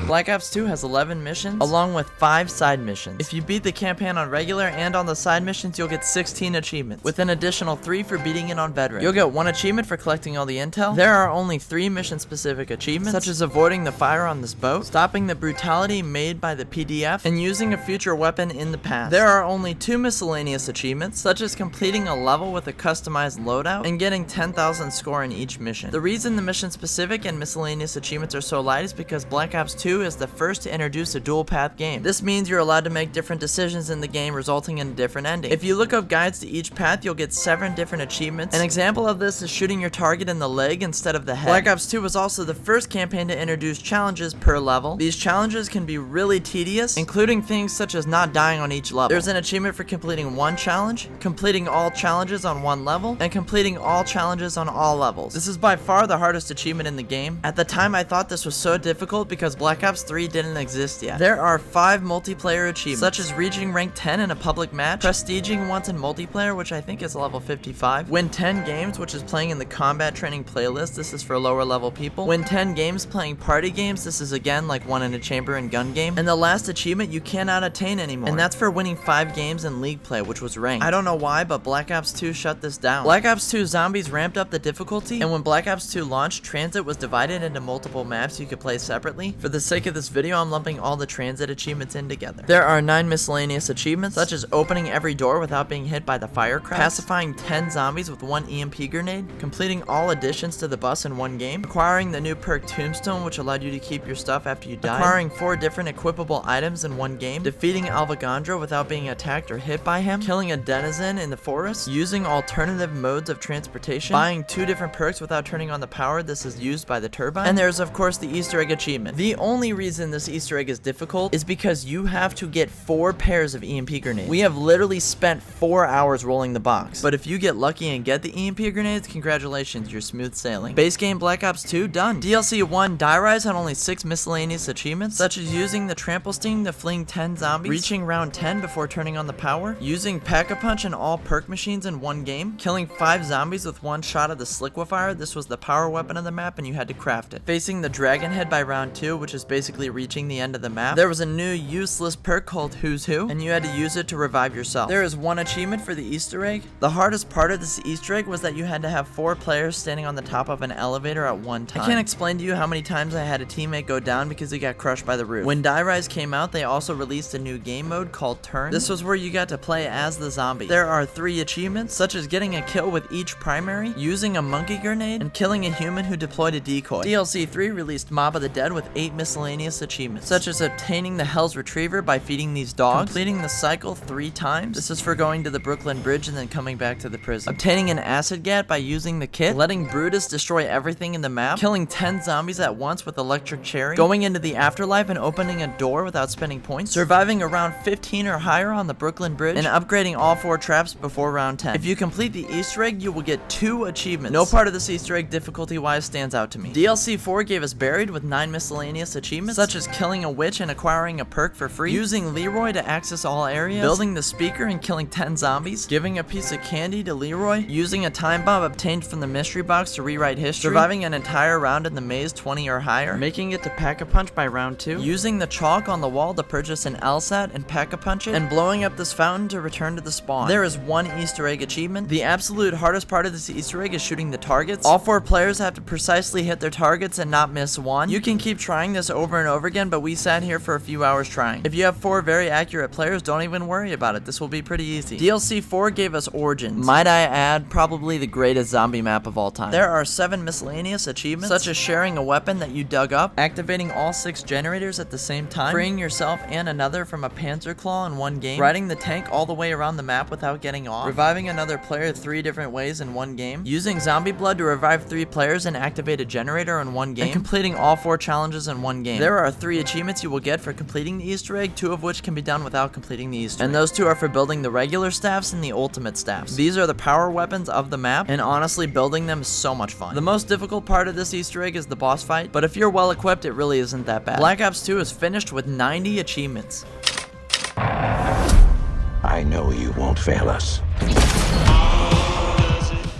Black Ops 2 has 11 missions, along with 5 side missions. If you beat the campaign on regular and on the side missions, you'll get 16 achievements, with an additional 3 for beating it on veteran. You'll get 1 achievement for collecting all the intel. There are only 3 mission-specific achievements, such as avoiding the fire on this boat, stopping the brutality made by the PDF, and using a future weapon in the past. There are only 2 miscellaneous achievements, such as completing a level with a customized loadout and getting 10,000 score in each mission. The reason the mission-specific and miscellaneous achievements are so light is because Black Ops 2 is the first to introduce a dual-path game. This means you're allowed to make different decisions in the game, resulting in a different ending. If you look up guides to each path, you'll get 7 different achievements. An example of this is shooting your target in the leg instead of the head. Black Ops 2 was also the first campaign to introduce challenges per level. These challenges can be really tedious, including things such as not dying on each level. There's an achievement for completing 1 challenge, completing all challenges on 1 level, and completing all challenges on all levels. This is by far the hardest achievement in the game. At the time, I thought this was so difficult because Black Ops 3 didn't exist yet. There are 5 multiplayer achievements, such as reaching rank 10 in a public match, prestiging once in multiplayer, which I think is level 55, win 10 games, which is playing in the combat training playlist, this is for lower level people, win 10 games playing party games, this is again like 1 in a chamber and gun game, and the last achievement you cannot attain anymore, and that's for winning 5 games in league play, which was ranked. I don't know why, but Black Ops 2 shut this down. Black Ops 2 Zombies ramped up the difficulty, and when Black Ops 2 launched, Transit was divided into multiple maps you could play separately. For the sake of this video, I'm lumping all the Transit achievements in together. There are 9 miscellaneous achievements, such as opening every door without being hit by the firecracker, pacifying 10 zombies with 1 EMP grenade, completing all additions to the bus in 1 game, acquiring the new perk Tombstone, which allowed you to keep your stuff after you die, acquiring 4 different equipable items in 1 game, defeating Alvagandro without being attacked or hit by him, killing a denizen in the forest, using alternative modes of transportation, buying 2 different perks without turning on the power this is used by the turbine, and there's of course the Easter egg achievement. The only reason this Easter egg is difficult is because you have to get 4 pairs of EMP grenades. We have literally spent 4 hours rolling the box, but if you get lucky and get the EMP grenades, congratulations, you're smooth sailing. Base game Black Ops 2 done. DLC 1 Die Rise had only 6 miscellaneous achievements, such as using the trample sting to fling 10 zombies, reaching round 10 before turning on the power, using Pack-a-Punch in all perk machines in 1 game, killing 5 zombies with 1 shot of the Sliquifier, this was the power weapon of the map and you had to craft it, facing the Dragon Head by round 2, which is basically reaching the end of the map. There was a new useless perk called Who's Who, and you had to use it to revive yourself. There is 1 achievement for the Easter egg. The hardest part of this Easter egg was that you had to have 4 players standing on the top of an elevator at one time. I can't explain to you how many times I had a teammate go down because he got crushed by the roof. When Die Rise came out, they also released a new game mode called Turn. This was where you got to play as the zombie. There are 3 achievements, such as getting a kill with each primary, using a monkey grenade, and killing a human who deployed a decoy. DLC 3 released Mob of the Dead with 8 miscellaneous achievements, such as obtaining the Hell's Retriever by feeding these dogs, completing the cycle 3 times, this is for going to the Brooklyn Bridge and then coming back to the prison, obtaining an acid gat by using the kit, letting Brutus destroy everything in the map, killing 10 zombies at once with electric cherry, going into the afterlife and opening a door without spending points, surviving around 15 or higher on the Brooklyn Bridge, and upgrading all 4 traps before round 10. If you complete the Easter egg, you will get 2 achievements. No part of this Easter egg difficulty wise stands out to me. DLC 4 gave us Buried with 9 miscellaneous achievements, such as killing a witch and acquiring a perk for free, using Leroy to access all areas, building the speaker and killing 10 zombies, giving a piece of candy to Leroy, using a time bomb obtained from the mystery box to rewrite history, surviving an entire round in the maze 20 or higher, making it to Pack-a-Punch by round 2, using the chalk on the wall to purchase an LSAT and Pack-a-Punch it, and blowing up this fountain to return to the spawn. There is 1 Easter egg achievement. The absolute hardest part of this Easter egg is shooting the targets. All 4 players have to precisely hit their targets and not miss 1. You can keep trying this over and over again, but we sat here for a few hours trying. If you have 4 very accurate players, don't even worry about it. This will be pretty easy. DLC 4 gave us Origins. Might I add, probably the greatest zombie map of all time. There are 7 miscellaneous achievements, such as sharing a weapon that you dug up, activating all 6 generators at the same time, freeing yourself and another from a Panzer Claw in 1 game, riding the tank all the way around the map without getting off, reviving another player 3 different ways in 1 game, using zombie blood to revive 3 players and activate a generator in 1 game, and completing all 4 challenges in 1 game. There are 3 achievements you will get for completing the Easter egg, 2 of which can be done without completing the Easter egg. And those 2 are for building the regular staffs and the ultimate staffs. These are the power weapons of the map, and honestly, building them is so much fun. The most difficult part of this Easter egg is the boss fight, but if you're well equipped, it really isn't that bad. Black Ops 2 is finished with 90 achievements. I know you won't fail us.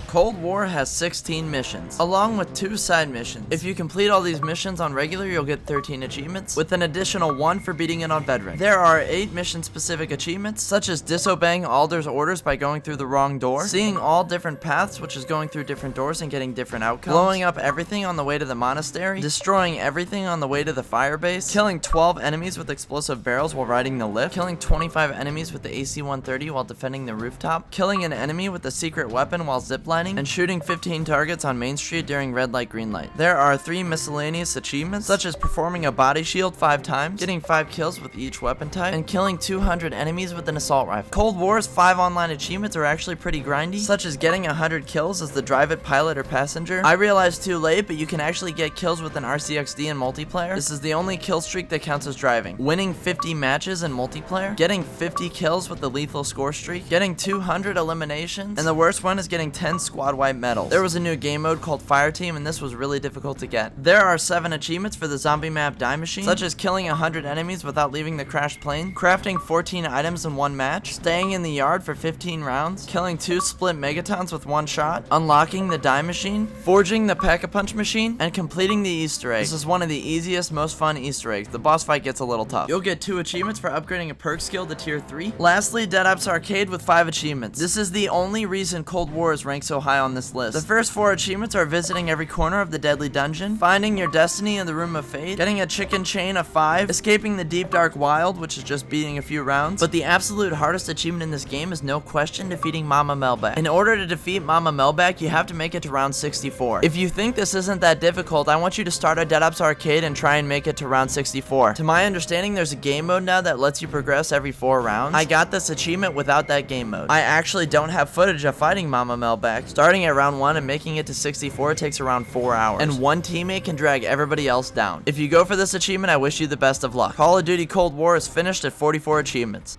Cold War has 16 missions, along with 2 side missions. If you complete all these missions on regular, you'll get 13 achievements, with an additional 1 for beating it on veteran. There are 8 mission-specific achievements, such as disobeying Alder's orders by going through the wrong door, seeing all different paths, which is going through different doors and getting different outcomes, blowing up everything on the way to the monastery, destroying everything on the way to the fire base, killing 12 enemies with explosive barrels while riding the lift, killing 25 enemies with the AC-130 while defending the rooftop, killing an enemy with a secret weapon while ziplining, and shooting 15 targets on Main Street during red light, green light. There are 3 miscellaneous achievements, such as performing a body shield 5 times, getting 5 kills with each weapon type, and killing 200 enemies with an assault rifle. Cold War's 5 online achievements are actually pretty grindy, such as getting 100 kills as the drive it pilot or passenger. I realized too late, but you can actually get kills with an RCXD in multiplayer. This is the only kill streak that counts as driving. Winning 50 matches in multiplayer, getting 50 kills with the lethal score streak, getting 200 eliminations, and the worst one is getting 10 squad wipe medals. There was a new game mode called Fire Team, and this was really difficult to get. There are 7 achievements for the zombie map Die Machine, such as killing 100 enemies without leaving the crashed plane, crafting 14 items in 1 match, staying in the yard for 15 rounds, killing 2 split megatons with 1 shot, unlocking the Die Machine, forging the Pack-a-Punch machine, and completing the Easter egg. This is one of the easiest, most fun Easter eggs. The boss fight gets a little tough. You'll get 2 achievements for upgrading a perk skill to tier 3. Lastly, Dead Ops Arcade with 5 achievements. This is the only reason Cold War is ranked so high on this list. The first 4 achievements are visiting every corner of the Deadly Dungeon, finding your destiny in the Room of Fate, getting a chicken chain of 5, escaping the Deep Dark Wild, which is just beating a few rounds. But the absolute hardest achievement in this game is no question defeating Mama Melback. In order to defeat Mama Melback, you have to make it to round 64. If you think this isn't that difficult, I want you to start a Dead Ops Arcade and try and make it to round 64. To my understanding, there's a game mode now that lets you progress every 4 rounds. I got this achievement without that game mode. I actually don't have footage of fighting Mama Melback. Starting at round 1 and making it to 64 takes around 4 hours, and 1 teammate can drag everybody else down. If you go for this achievement, I wish you the best of luck. Call of Duty Cold War is finished at 44 achievements.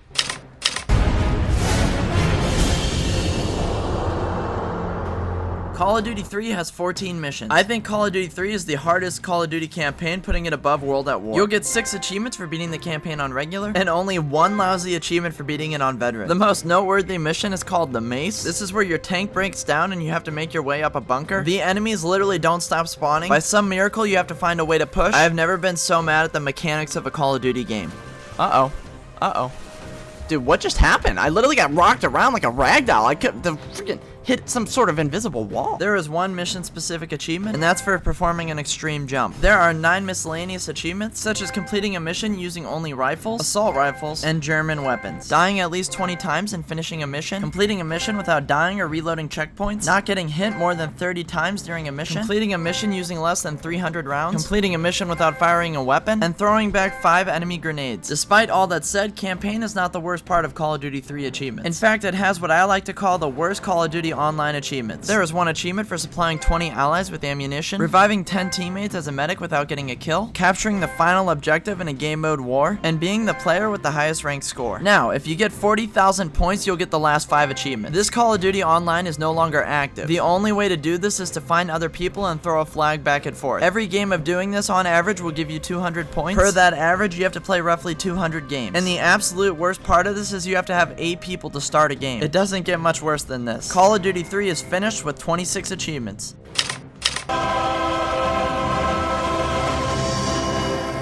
Call of Duty 3 has 14 missions. I think Call of Duty 3 is the hardest Call of Duty campaign, putting it above World at War. You'll get 6 achievements for beating the campaign on regular, and only 1 lousy achievement for beating it on veteran. The most noteworthy mission is called the Mace. This is where your tank breaks down and you have to make your way up a bunker. The enemies literally don't stop spawning. By some miracle, you have to find a way to push. I have never been so mad at the mechanics of a Call of Duty game. Uh-oh. Uh-oh. Dude, what just happened? I literally got rocked around like a ragdoll. I could freaking hit some sort of invisible wall. There is 1 mission-specific achievement, and that's for performing an extreme jump. There are 9 miscellaneous achievements, such as completing a mission using only rifles, assault rifles, and German weapons, dying at least 20 times and finishing a mission, completing a mission without dying or reloading checkpoints, not getting hit more than 30 times during a mission, completing a mission using less than 300 rounds, completing a mission without firing a weapon, and throwing back 5 enemy grenades. Despite all that said, campaign is not the worst part of Call of Duty 3 achievements. In fact, it has what I like to call the worst Call of Duty online achievements. There is 1 achievement for supplying 20 allies with ammunition, reviving 10 teammates as a medic without getting a kill, capturing the final objective in a game mode war, and being the player with the highest ranked score. Now, if you get 40,000 points, you'll get the last 5 achievements. This Call of Duty Online is no longer active. The only way to do this is to find other people and throw a flag back and forth. Every game of doing this on average will give you 200 points. Per that average, you have to play roughly 200 games. And the absolute worst part of this is you have to have 8 people to start a game. It doesn't get much worse than this. Call of Duty 3 is finished with 26 achievements.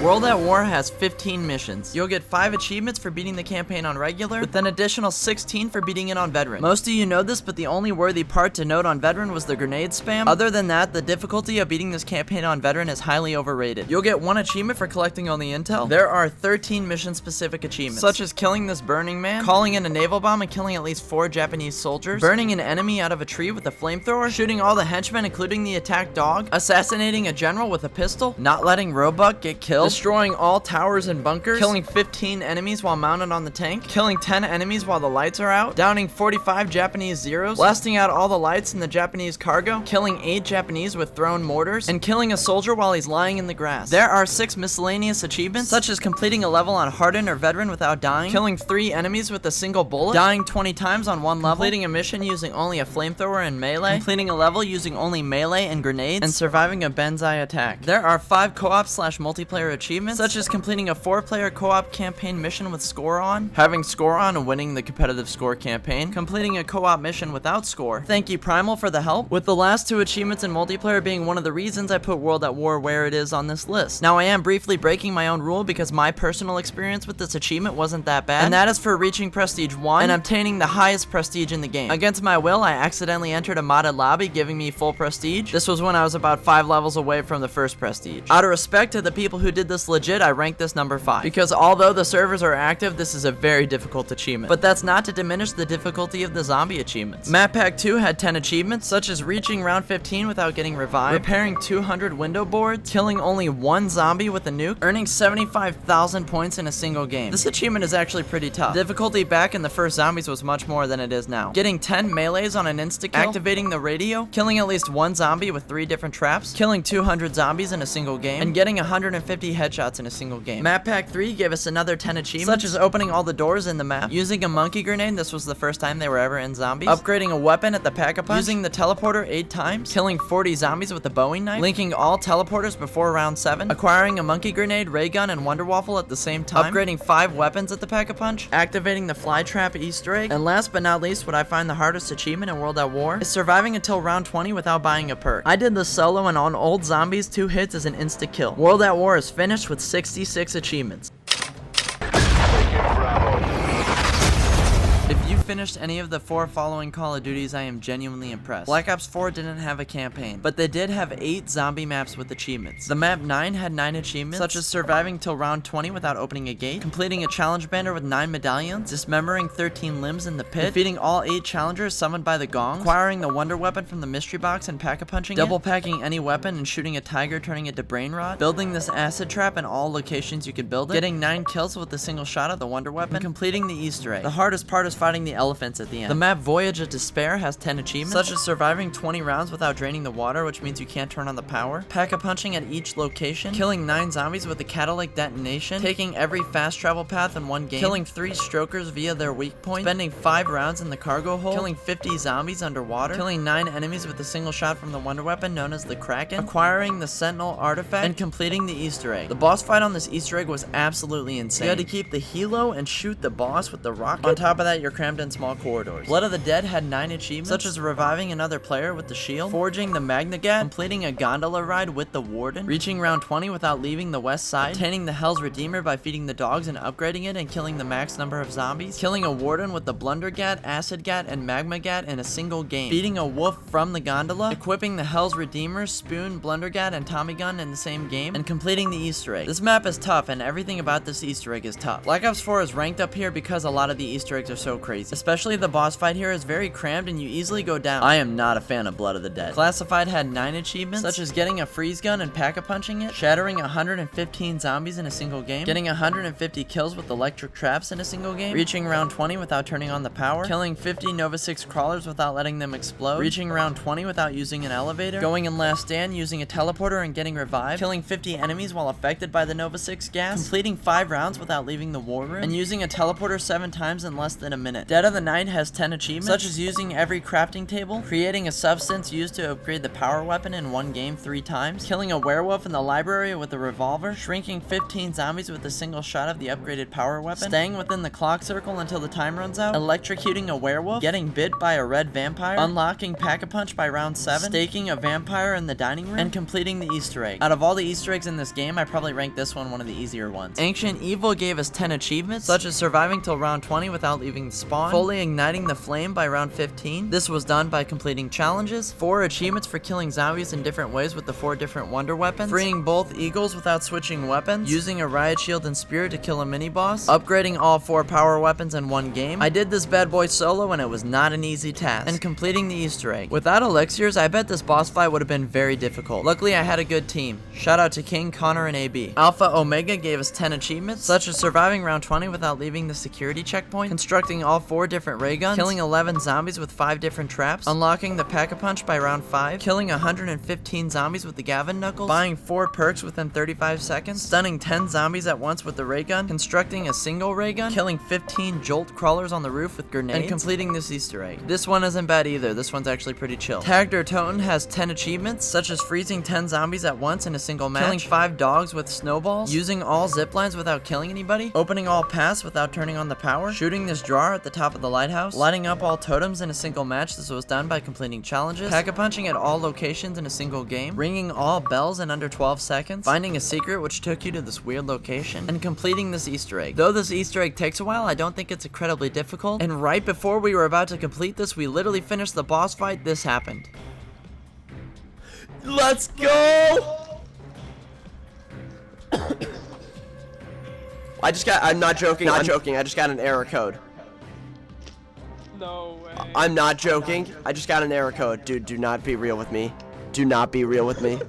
World at War has 15 missions. You'll get 5 achievements for beating the campaign on regular, with an additional 16 for beating it on veteran. Most of you know this, but the only worthy part to note on veteran was the grenade spam. Other than that, the difficulty of beating this campaign on veteran is highly overrated. You'll get 1 achievement for collecting all the intel. There are 13 mission-specific achievements, such as killing this burning man, calling in a naval bomb and killing at least 4 Japanese soldiers, burning an enemy out of a tree with a flamethrower, shooting all the henchmen including the attack dog, assassinating a general with a pistol, not letting Roebuck get killed, destroying all towers and bunkers, killing 15 enemies while mounted on the tank, killing 10 enemies while the lights are out, downing 45 Japanese Zeros, blasting out all the lights in the Japanese cargo, killing 8 Japanese with thrown mortars, and killing a soldier while he's lying in the grass. There are 6 miscellaneous achievements, such as completing a level on Hardened or Veteran without dying, killing 3 enemies with a single bullet, dying 20 times on 1 level, completing a mission using only a flamethrower and melee, completing a level using only melee and grenades, and surviving a Benzai attack. There are 5 co-op/multiplayer achievements, such as completing a 4-player co-op campaign mission with score on, having score on and winning the competitive score campaign, completing a co-op mission without score. Thank you Primal for the help, with the last 2 achievements in multiplayer being one of the reasons I put World at War where it is on this list. Now I am briefly breaking my own rule because my personal experience with this achievement wasn't that bad, and that is for reaching Prestige 1 and obtaining the highest prestige in the game. Against my will, I accidentally entered a modded lobby giving me full prestige. This was when I was about 5 levels away from the first prestige. Out of respect to the people who did this legit, I ranked this number 5. Because although the servers are active, this is a very difficult achievement. But that's not to diminish the difficulty of the zombie achievements. Map Pack 2 had 10 achievements, such as reaching round 15 without getting revived, repairing 200 window boards, killing only 1 zombie with a nuke, earning 75,000 points in a single game. This achievement is actually pretty tough. Difficulty back in the first zombies was much more than it is now. Getting 10 melees on an insta-kill, activating the radio, killing at least 1 zombie with 3 different traps, killing 200 zombies in a single game, and getting 150 headshots in a single game. Map Pack 3 gave us another 10 achievements, such as opening all the doors in the map, using a monkey grenade, this was the first time they were ever in zombies, upgrading a weapon at the Pack-a-Punch, using the teleporter 8 times, killing 40 zombies with a Bowie knife, linking all teleporters before round 7, acquiring a monkey grenade, ray gun, and wonder waffle at the same time, upgrading 5 weapons at the Pack-a-Punch, activating the fly trap Easter egg, and last but not least, what I find the hardest achievement in World at War is surviving until round 20 without buying a perk. I did this solo, and on old zombies, 2 hits is an insta-kill. World at War is finished with 66 achievements. If you finished any of the 4 following Call of Duties, I am genuinely impressed. Black Ops 4 didn't have a campaign, but they did have 8 zombie maps with achievements. The map 9 had 9 achievements, such as surviving till round 20 without opening a gate, completing a challenge banner with 9 medallions, dismembering 13 limbs in the pit, defeating all 8 challengers summoned by the gong, acquiring the wonder weapon from the mystery box and pack-a-punching double packing any weapon and shooting a tiger, turning it to brain rot, building this acid trap in all locations you could build it, getting 9 kills with a single shot of the wonder weapon, and completing the Easter egg. The hardest part is fighting the elephants at the end. The map Voyage of Despair has 10 achievements, such as surviving 20 rounds without draining the water, which means you can't turn on the power, pack-a-punching at each location, killing 9 zombies with a catalytic detonation, taking every fast travel path in one game, killing 3 strokers via their weak point, spending 5 rounds in the cargo hold, killing 50 zombies underwater, killing 9 enemies with a single shot from the wonder weapon known as the Kraken, acquiring the Sentinel artifact, and completing the Easter egg. The boss fight on this Easter egg was absolutely insane. You had to keep the helo and shoot the boss with the rocket. On top of that, you're crammed in small corridors. Blood of the Dead had 9 achievements, such as reviving another player with the shield, forging the Magnagat, completing a gondola ride with the Warden, reaching round 20 without leaving the west side, obtaining the Hell's Redeemer by feeding the dogs and upgrading it and killing the max number of zombies, killing a Warden with the Blundergat, Acid Gat, and Magma Gat in a single game, beating a wolf from the gondola, equipping the Hell's Redeemer, Spoon, Blundergat, and Tommy Gun in the same game, and completing the Easter egg. This map is tough, and everything about this Easter egg is tough. Black Ops 4 is ranked up here because a lot of the Easter eggs are so crazy. Especially the boss fight here is very crammed and you easily go down. I am not a fan of Blood of the Dead. Classified had 9 achievements, such as getting a freeze gun and pack-a-punching it, shattering 115 zombies in a single game, getting 150 kills with electric traps in a single game, reaching round 20 without turning on the power, killing 50 Nova 6 crawlers without letting them explode, reaching round 20 without using an elevator, going in last stand using a teleporter and getting revived, killing 50 enemies while affected by the Nova 6 gas, completing 5 rounds without leaving the war room, and using a teleporter 7 times in less than a minute. Dead of the Night has 10 achievements, such as using every crafting table, creating a substance used to upgrade the power weapon in one game 3 times, killing a werewolf in the library with a revolver, shrinking 15 zombies with a single shot of the upgraded power weapon, staying within the clock circle until the time runs out, electrocuting a werewolf, getting bit by a red vampire, unlocking Pack-a-Punch by round 7, staking a vampire in the dining room, and completing the Easter egg. Out of all the Easter eggs in this game, I probably rank this one of the easier ones. Ancient Evil gave us 10 achievements, such as surviving till round 20 without leaving the spawn, fully igniting the flame by round 15. This was done by completing challenges, 4 achievements for killing zombies in different ways with the 4 different wonder weapons, freeing both eagles without switching weapons, using a riot shield and spear to kill a mini boss, upgrading all 4 power weapons in one game. I did this bad boy solo and it was not an easy task, and completing the Easter egg. Without elixirs, I bet this boss fight would have been very difficult. Luckily, I had a good team. Shout out to King, Connor, and AB. Alpha Omega gave us 10 achievements, such as surviving round 20 without leaving the security checkpoint, constructing all 4 4 different ray guns, killing 11 zombies with 5 different traps, unlocking the Pack-a-Punch by round 5, killing 115 zombies with the Gavin Knuckles, buying 4 perks within 35 seconds, stunning 10 zombies at once with the ray gun, constructing a single ray gun, killing 15 jolt crawlers on the roof with grenades, and completing this Easter egg. This one isn't bad either. This one's actually pretty chill. Tagged or Toten has 10 achievements, such as freezing 10 zombies at once in a single match, killing 5 dogs with snowballs, using all zip lines without killing anybody, opening all paths without turning on the power, shooting this jar at the top of the lighthouse, lighting up all totems in a single match. This was done by completing challenges, Pack-a-Punching at all locations in a single game, ringing all bells in under 12 seconds, finding a secret which took you to this weird location, and completing this Easter egg. Though this Easter egg takes a while, I don't think it's incredibly difficult, and right before we were about to complete this, we literally finished the boss fight. This happened. Let's go! I'm not joking, I just got an error code. No way. I'm not joking, I just got an error code. Dude, do not be real with me. Do not be real with me.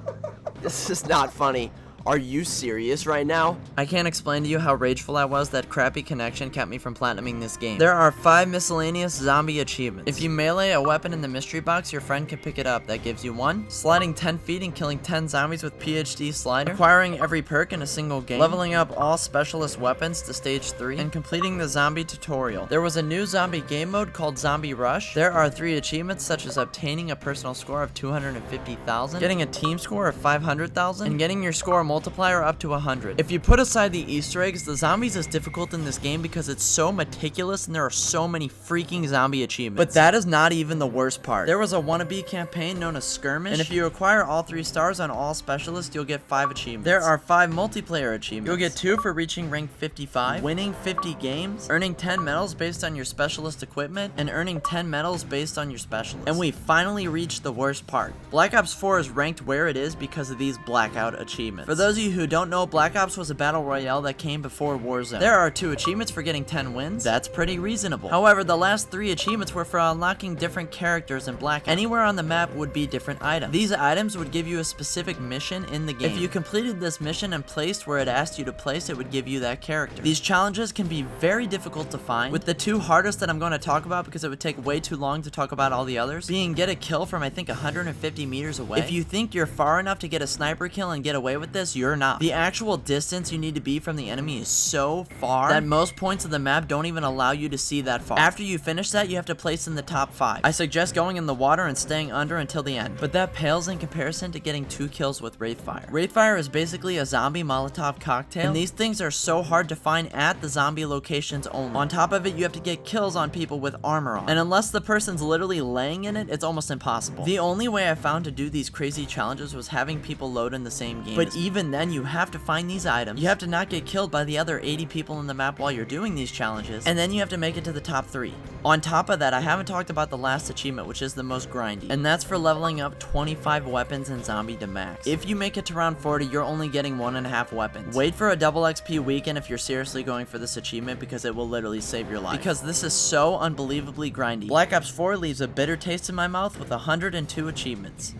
This is not funny. Are you serious right now? I can't explain to you how rageful I was. That crappy connection kept me from platinuming this game. There are 5 miscellaneous zombie achievements. If you melee a weapon in the mystery box, your friend can pick it up. That gives you 1. Sliding 10 feet and killing 10 zombies with PhD slider. Acquiring every perk in a single game. Leveling up all specialist weapons to stage 3. And completing the zombie tutorial. There was a new zombie game mode called Zombie Rush. There are 3 achievements such as obtaining a personal score of 250,000, getting a team score of 500,000, and getting your score multiplier up to 100. If you put aside the Easter eggs, the zombies is difficult in this game because it's so meticulous and there are so many freaking zombie achievements. But that is not even the worst part. There was a wannabe campaign known as Skirmish, and if you acquire all 3 stars on all specialists, you'll get 5 achievements. There are 5 multiplayer achievements. You'll get 2 for reaching rank 55, winning 50 games, earning 10 medals based on your specialist equipment, and earning 10 medals based on your specialist. And we finally reached the worst part. Black Ops 4 is ranked where it is because of these blackout achievements. For those of you who don't know, Black Ops was a battle royale that came before Warzone. There are 2 achievements for getting 10 wins. That's pretty reasonable. However, the last 3 achievements were for unlocking different characters in Black Ops. Anywhere on the map would be different items. These items would give you a specific mission in the game. If you completed this mission and placed where it asked you to place, it would give you that character. These challenges can be very difficult to find, with the 2 hardest that I'm going to talk about because it would take way too long to talk about all the others being get a kill from I think 150 meters away. If you think you're far enough to get a sniper kill and get away with this, you're not. The actual distance you need to be from the enemy is so far that most points of the map don't even allow you to see that far. After you finish that, you have to place in the top 5. I suggest going in the water and staying under until the end, but that pales in comparison to getting 2 kills with Wraithfire. Wraithfire is basically a zombie Molotov cocktail, and these things are so hard to find at the zombie locations only. On top of it, you have to get kills on people with armor on, and unless the person's literally laying in it, it's almost impossible. The only way I found to do these crazy challenges was having people load in the same game, but even then you have to find these items. You have to not get killed by the other 80 people in the map while you're doing these challenges, and then you have to make it to the top 3. On top of that, I haven't talked about the last achievement, which is the most grindy, and that's for leveling up 25 weapons in Zombie to max. If you make it to round 40, you're only getting 1.5 weapons. Wait for a double XP weekend if you're seriously going for this achievement because it will literally save your life. Because this is so unbelievably grindy. Black Ops 4 leaves a bitter taste in my mouth with 102 achievements.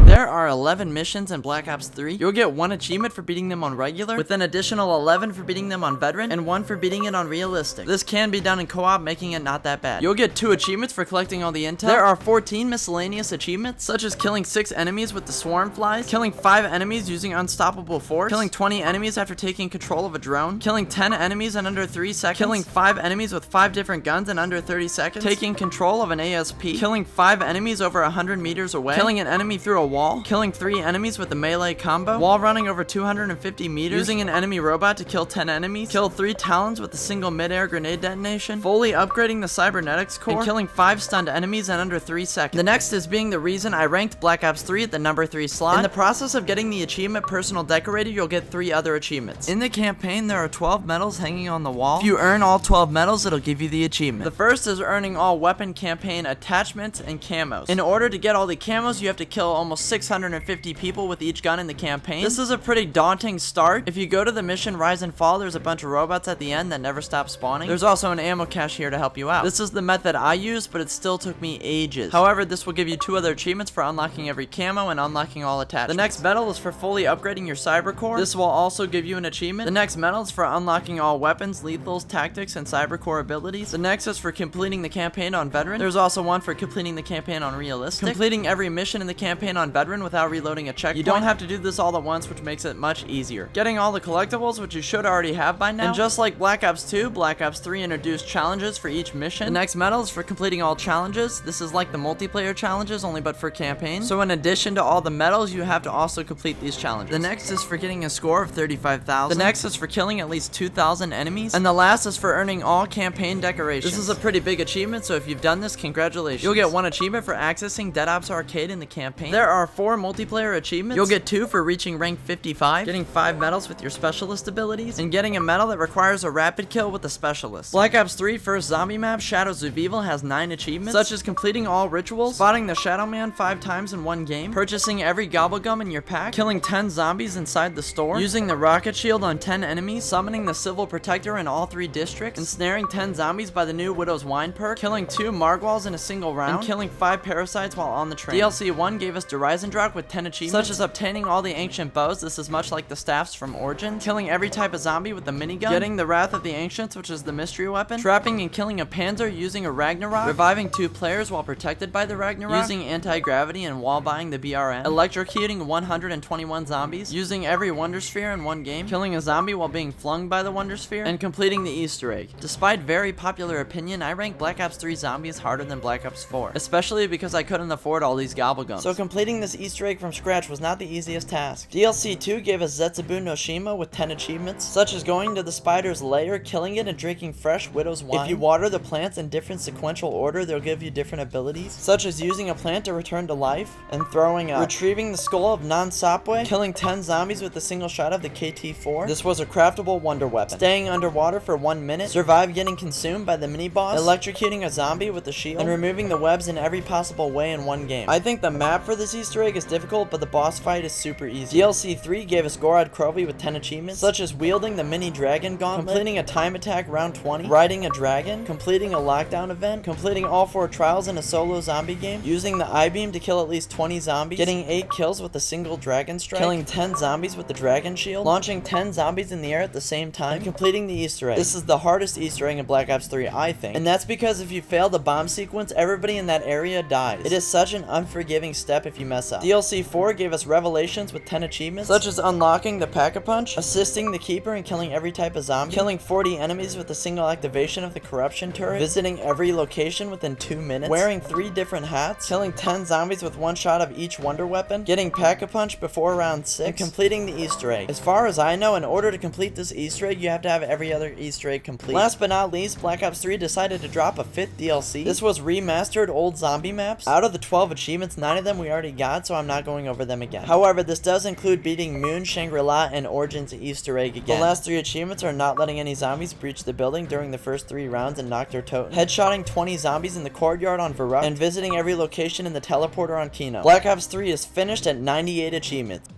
There are 11 missions in Black Ops 3. You'll get 1 achievement for beating them on regular, with an additional 11 for beating them on veteran, and 1 for beating it on realistic. This can be done in co-op, making it not that bad. You'll get 2 achievements for collecting all the intel. There are 14 miscellaneous achievements, such as killing 6 enemies with the swarm flies, killing 5 enemies using unstoppable force, killing 20 enemies after taking control of a drone, killing 10 enemies in under 3 seconds, killing 5 enemies with 5 different guns in under 30 seconds, taking control of an ASP, killing 5 enemies over 100 meters away, killing an enemy through a wall, killing 3 enemies with a melee combo, wall running over 250 meters, using an enemy robot to kill 10 enemies, kill 3 talons with a single mid-air grenade detonation, fully upgrading the cybernetics core, and killing 5 stunned enemies in under 3 seconds. The next is being the reason I ranked Black Ops 3 at the number 3 slot. In the process of getting the achievement Personal Decorator, you'll get 3 other achievements. In the campaign, there are 12 medals hanging on the wall. If you earn all 12 medals, it'll give you the achievement. The first is earning all weapon campaign attachments and camos. In order to get all the camos, you have to kill almost 650 people with each gun in the campaign. This is a pretty daunting start. If you go to the mission Rise and Fall, there's a bunch of robots at the end that never stop spawning. There's also an ammo cache here to help you out. This is the method I used, but it still took me ages. However, this will give you 2 other achievements for unlocking every camo and unlocking all attachments. The next medal is for fully upgrading your cyber core. This will also give you an achievement. The next medal is for unlocking all weapons, lethals, tactics, and cyber core abilities. The next is for completing the campaign on veteran. There's also one for completing the campaign on realistic. Completing every mission in the campaign on veteran without reloading a checkpoint. You don't have to do this all at once, which makes it much easier. Getting all the collectibles, which you should already have by now. And just like Black Ops 2, Black Ops 3 introduced challenges for each mission. The next medal is for completing all challenges. This is like the multiplayer challenges, only but for campaign. So in addition to all the medals, you have to also complete these challenges. The next is for getting a score of 35,000. The next is for killing at least 2,000 enemies. And the last is for earning all campaign decorations. This is a pretty big achievement, so if you've done this, congratulations. You'll get 1 achievement for accessing Dead Ops Arcade in the campaign. There are 4 multiplayer achievements. You'll get 2 for reaching rank 55, getting 5 medals with your specialist abilities, and getting a medal that requires a rapid kill with a specialist. Black Ops 3 First Zombie Map Shadows of Evil has 9 achievements, such as completing all rituals, spotting the Shadow Man 5 times in one game, purchasing every gobblegum in your pack, killing 10 zombies inside the store, using the rocket shield on 10 enemies, summoning the Civil Protector in all 3 districts, ensnaring 10 zombies by the new Widow's Wine perk, killing 2 Margwals in a single round, and killing 5 parasites while on the train. DLC 1 gave us Derisendrach with 10 achievements, such as obtaining all the ancient bows. This is much like the staffs from Origins, killing every type of zombie with the minigun, getting the Wrath of the Ancients, which is the mystery weapon, trapping and killing a Panzer using a Ragnarok, reviving 2 players while protected by the Ragnarok, using anti-gravity and wall buying the BRM, electrocuting 121 zombies, using every Wonder Sphere in one game, killing a zombie while being flung by the Wonder Sphere, and completing the Easter egg. Despite very popular opinion, I rank Black Ops 3 Zombies harder than Black Ops 4, especially because I couldn't afford all these gobblegums. So completing this Easter egg from scratch was not the easiest task. DLC 2 gave us Zetsubu no Shima with 10 achievements, such as going to the spider's lair, killing it, and drinking fresh Widow's Wine. If you water the plants in different sequential order, they'll give you different abilities, such as using a plant to return to life, and throwing up. Retrieving the skull of Non-Sapwe, killing 10 zombies with a single shot of the KT-4. This was a craftable wonder weapon. Staying underwater for 1 minute, survive getting consumed by the mini-boss, electrocuting a zombie with the shield, and removing the webs in every possible way in one game. I think the map for this Easter egg is difficult, but the boss fight is super easy. DLC 3 gave us Gorod Krovi with 10 achievements, such as wielding the mini dragon gauntlet, completing a time attack round 20, riding a dragon, completing a lockdown event, completing all 4 trials in a solo zombie game, using the I-beam to kill at least 20 zombies, getting 8 kills with a single dragon strike, killing 10 zombies with the dragon shield, launching 10 zombies in the air at the same time, and completing the Easter egg. This is the hardest Easter egg in Black Ops 3, I think, and that's because if you fail the bomb sequence, everybody in that area dies. It is such an unforgiving step if you mess up. DLC 4 gave us Revelations with 10 achievements, such as unlocking the Pack-a-Punch, assisting the Keeper in killing every type of zombie, killing 40 enemies with a single activation of the Corruption turret, visiting every location within 2 minutes, wearing 3 different hats, killing 10 zombies with 1 shot of each wonder weapon, getting Pack-a-Punch before round 6, and completing the Easter egg. As far as I know, in order to complete this Easter egg, you have to have every other Easter egg complete. Last but not least, Black Ops 3 decided to drop a 5th DLC. This was remastered old zombie maps. Out of the 12 achievements, 9 of them we already got, so I'm not going over them again. However, this does include beating Moon, Shangri-La, and Origins Easter egg again. The last 3 achievements are not letting any zombies breach the building during the first 3 rounds and knock their totem, headshotting 20 zombies in the courtyard on Varuk, and visiting every location in the teleporter on Kino. Black Ops 3 is finished at 98 achievements.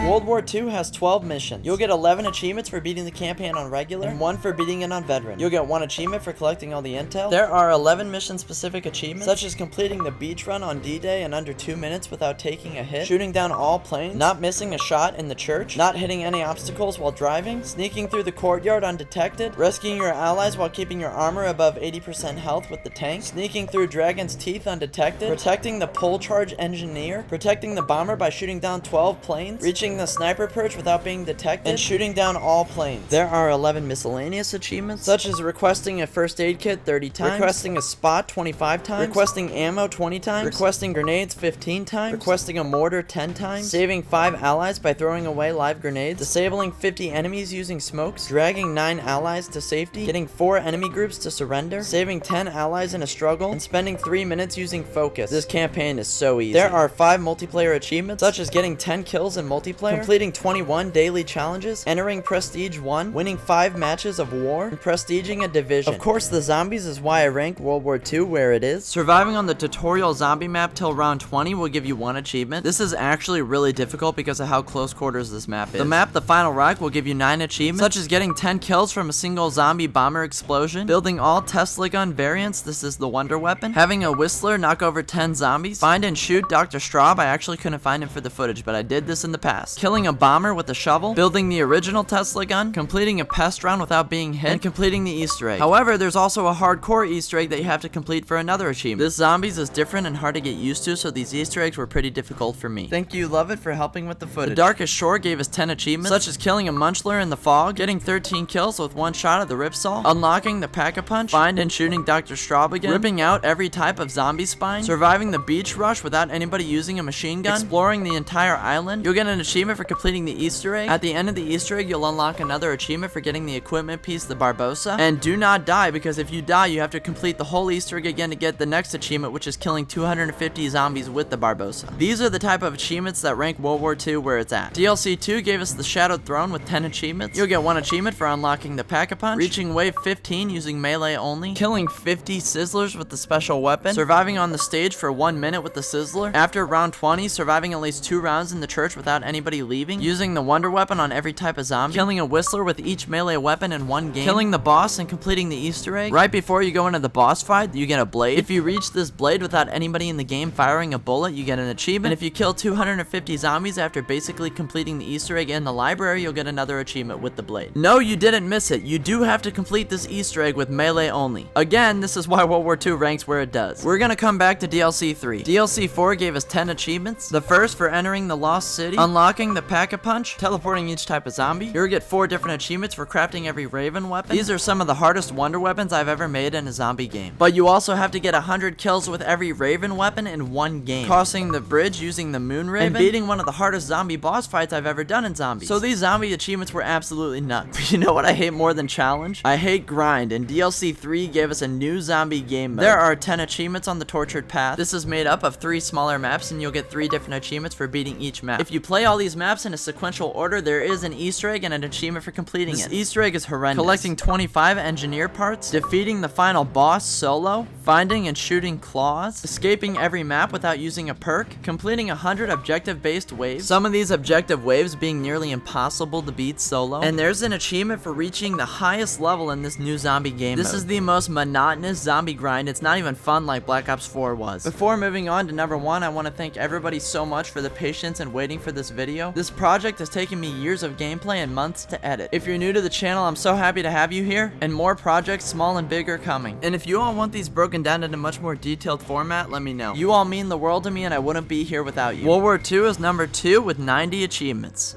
World War II has 12 missions. You'll get 11 achievements for beating the campaign on regular, and 1 for beating it on veteran. You'll get 1 achievement for collecting all the intel. There are 11 mission-specific achievements, such as completing the beach run on D-Day in under 2 minutes without taking a hit, shooting down all planes, not missing a shot in the church, not hitting any obstacles while driving, sneaking through the courtyard undetected, rescuing your allies while keeping your armor above 80% health with the tank, sneaking through Dragon's Teeth undetected, protecting the pole charge engineer, protecting the bomber by shooting down 12 planes, reaching the sniper perch without being detected, and shooting down all planes. There are 11 miscellaneous achievements, such as requesting a first aid kit 30 times, requesting a spot 25 times, requesting ammo 20 times, requesting grenades 15 times, requesting a mortar 10 times, saving 5 allies by throwing away live grenades, disabling 50 enemies using smokes, dragging 9 allies to safety, getting 4 enemy groups to surrender, saving 10 allies in a struggle, and spending 3 minutes using focus. This campaign is so easy. There are 5 multiplayer achievements, such as getting 10 kills in multiplayer, multiplayer, completing 21 daily challenges, entering Prestige 1, winning 5 matches of war, and prestiging a division. Of course, the zombies is why I rank World War II where it is. Surviving on the tutorial zombie map till round 20 will give you 1 achievement. This is actually really difficult because of how close quarters this map is. The map, The Final Rack, will give you 9 achievements, such as getting 10 kills from a single zombie bomber explosion, building all Tesla gun variants, this is the Wonder Weapon, having a Whistler knock over 10 zombies, find and shoot Dr. Straub, I actually couldn't find him for the footage, but I did this in the past, killing a bomber with a shovel, building the original Tesla gun, completing a pest round without being hit, and completing the Easter egg. However, there's also a hardcore Easter egg that you have to complete for another achievement. This zombies is different and hard to get used to, so these Easter eggs were pretty difficult for me. Thank you, Love It, for helping with the footage. The Darkest Shore gave us 10 achievements, such as killing a Munchler in the fog, getting 13 kills with 1 shot of the Ripsaw, unlocking the Pack-a-Punch, find and shooting Dr. Straub again, ripping out every type of zombie spine, surviving the beach rush without anybody using a machine gun, exploring the entire island. You'll get an achievement for completing the Easter egg. At the end of the Easter egg, you'll unlock another achievement for getting the equipment piece, the Barbosa. And do not die, because if you die, you have to complete the whole Easter egg again to get the next achievement, which is killing 250 zombies with the Barbosa. These are the type of achievements that rank World War II where it's at. DLC 2 gave us the Shadowed Throne with 10 achievements. You'll get 1 achievement for unlocking the Pack-a-Punch, reaching wave 15 using melee only, killing 50 Sizzlers with the special weapon, surviving on the stage for 1 minute with the Sizzler. After round 20, surviving at least 2 rounds in the church without anybody leaving, using the Wonder Weapon on every type of zombie, killing a Whistler with each melee weapon in 1 game, killing the boss and completing the Easter egg. Right before you go into the boss fight, you get a blade. If you reach this blade without anybody in the game firing a bullet, you get an achievement. If you kill 250 zombies after basically completing the Easter egg in the library, you'll get another achievement with the blade. No, you didn't miss it. You do have to complete this Easter egg with melee only. Again, this is why World War II ranks where it does. We're gonna come back to DLC 3. DLC 4 gave us 10 achievements. The first for entering the Lost City, unlocking the Pack-a-Punch, teleporting each type of zombie. You'll get 4 different achievements for crafting every Raven weapon. These are some of the hardest Wonder Weapons I've ever made in a zombie game. But you also have to get 100 kills with every Raven weapon in 1 game, crossing the bridge using the Moon Raven, and beating one of the hardest zombie boss fights I've ever done in zombies. So these zombie achievements were absolutely nuts. But you know what I hate more than challenge? I hate grind, and DLC 3 gave us a new zombie game mode. There are 10 achievements on the Tortured Path. This is made up of 3 smaller maps, and you'll get 3 different achievements for beating each map. If you play all these maps in a sequential order, there is an Easter egg and an achievement for completing it. This Easter egg is horrendous. Collecting 25 engineer parts, defeating the final boss solo, finding and shooting claws, escaping every map without using a perk, completing 100 objective-based waves, some of these objective waves being nearly impossible to beat solo, and there's an achievement for reaching the highest level in this new zombie game mode. This is the most monotonous zombie grind. It's not even fun like Black Ops 4 was. Before moving on to number 1, I want to thank everybody so much for the patience and waiting for this video. This project has taken me years of gameplay and months to edit. If you're new to the channel, I'm so happy to have you here, and more projects, small and big, are coming. And if you all want these broken down in a much more detailed format, let me know. You all mean the world to me, and I wouldn't be here without you. World War II is number 2 with 90 achievements.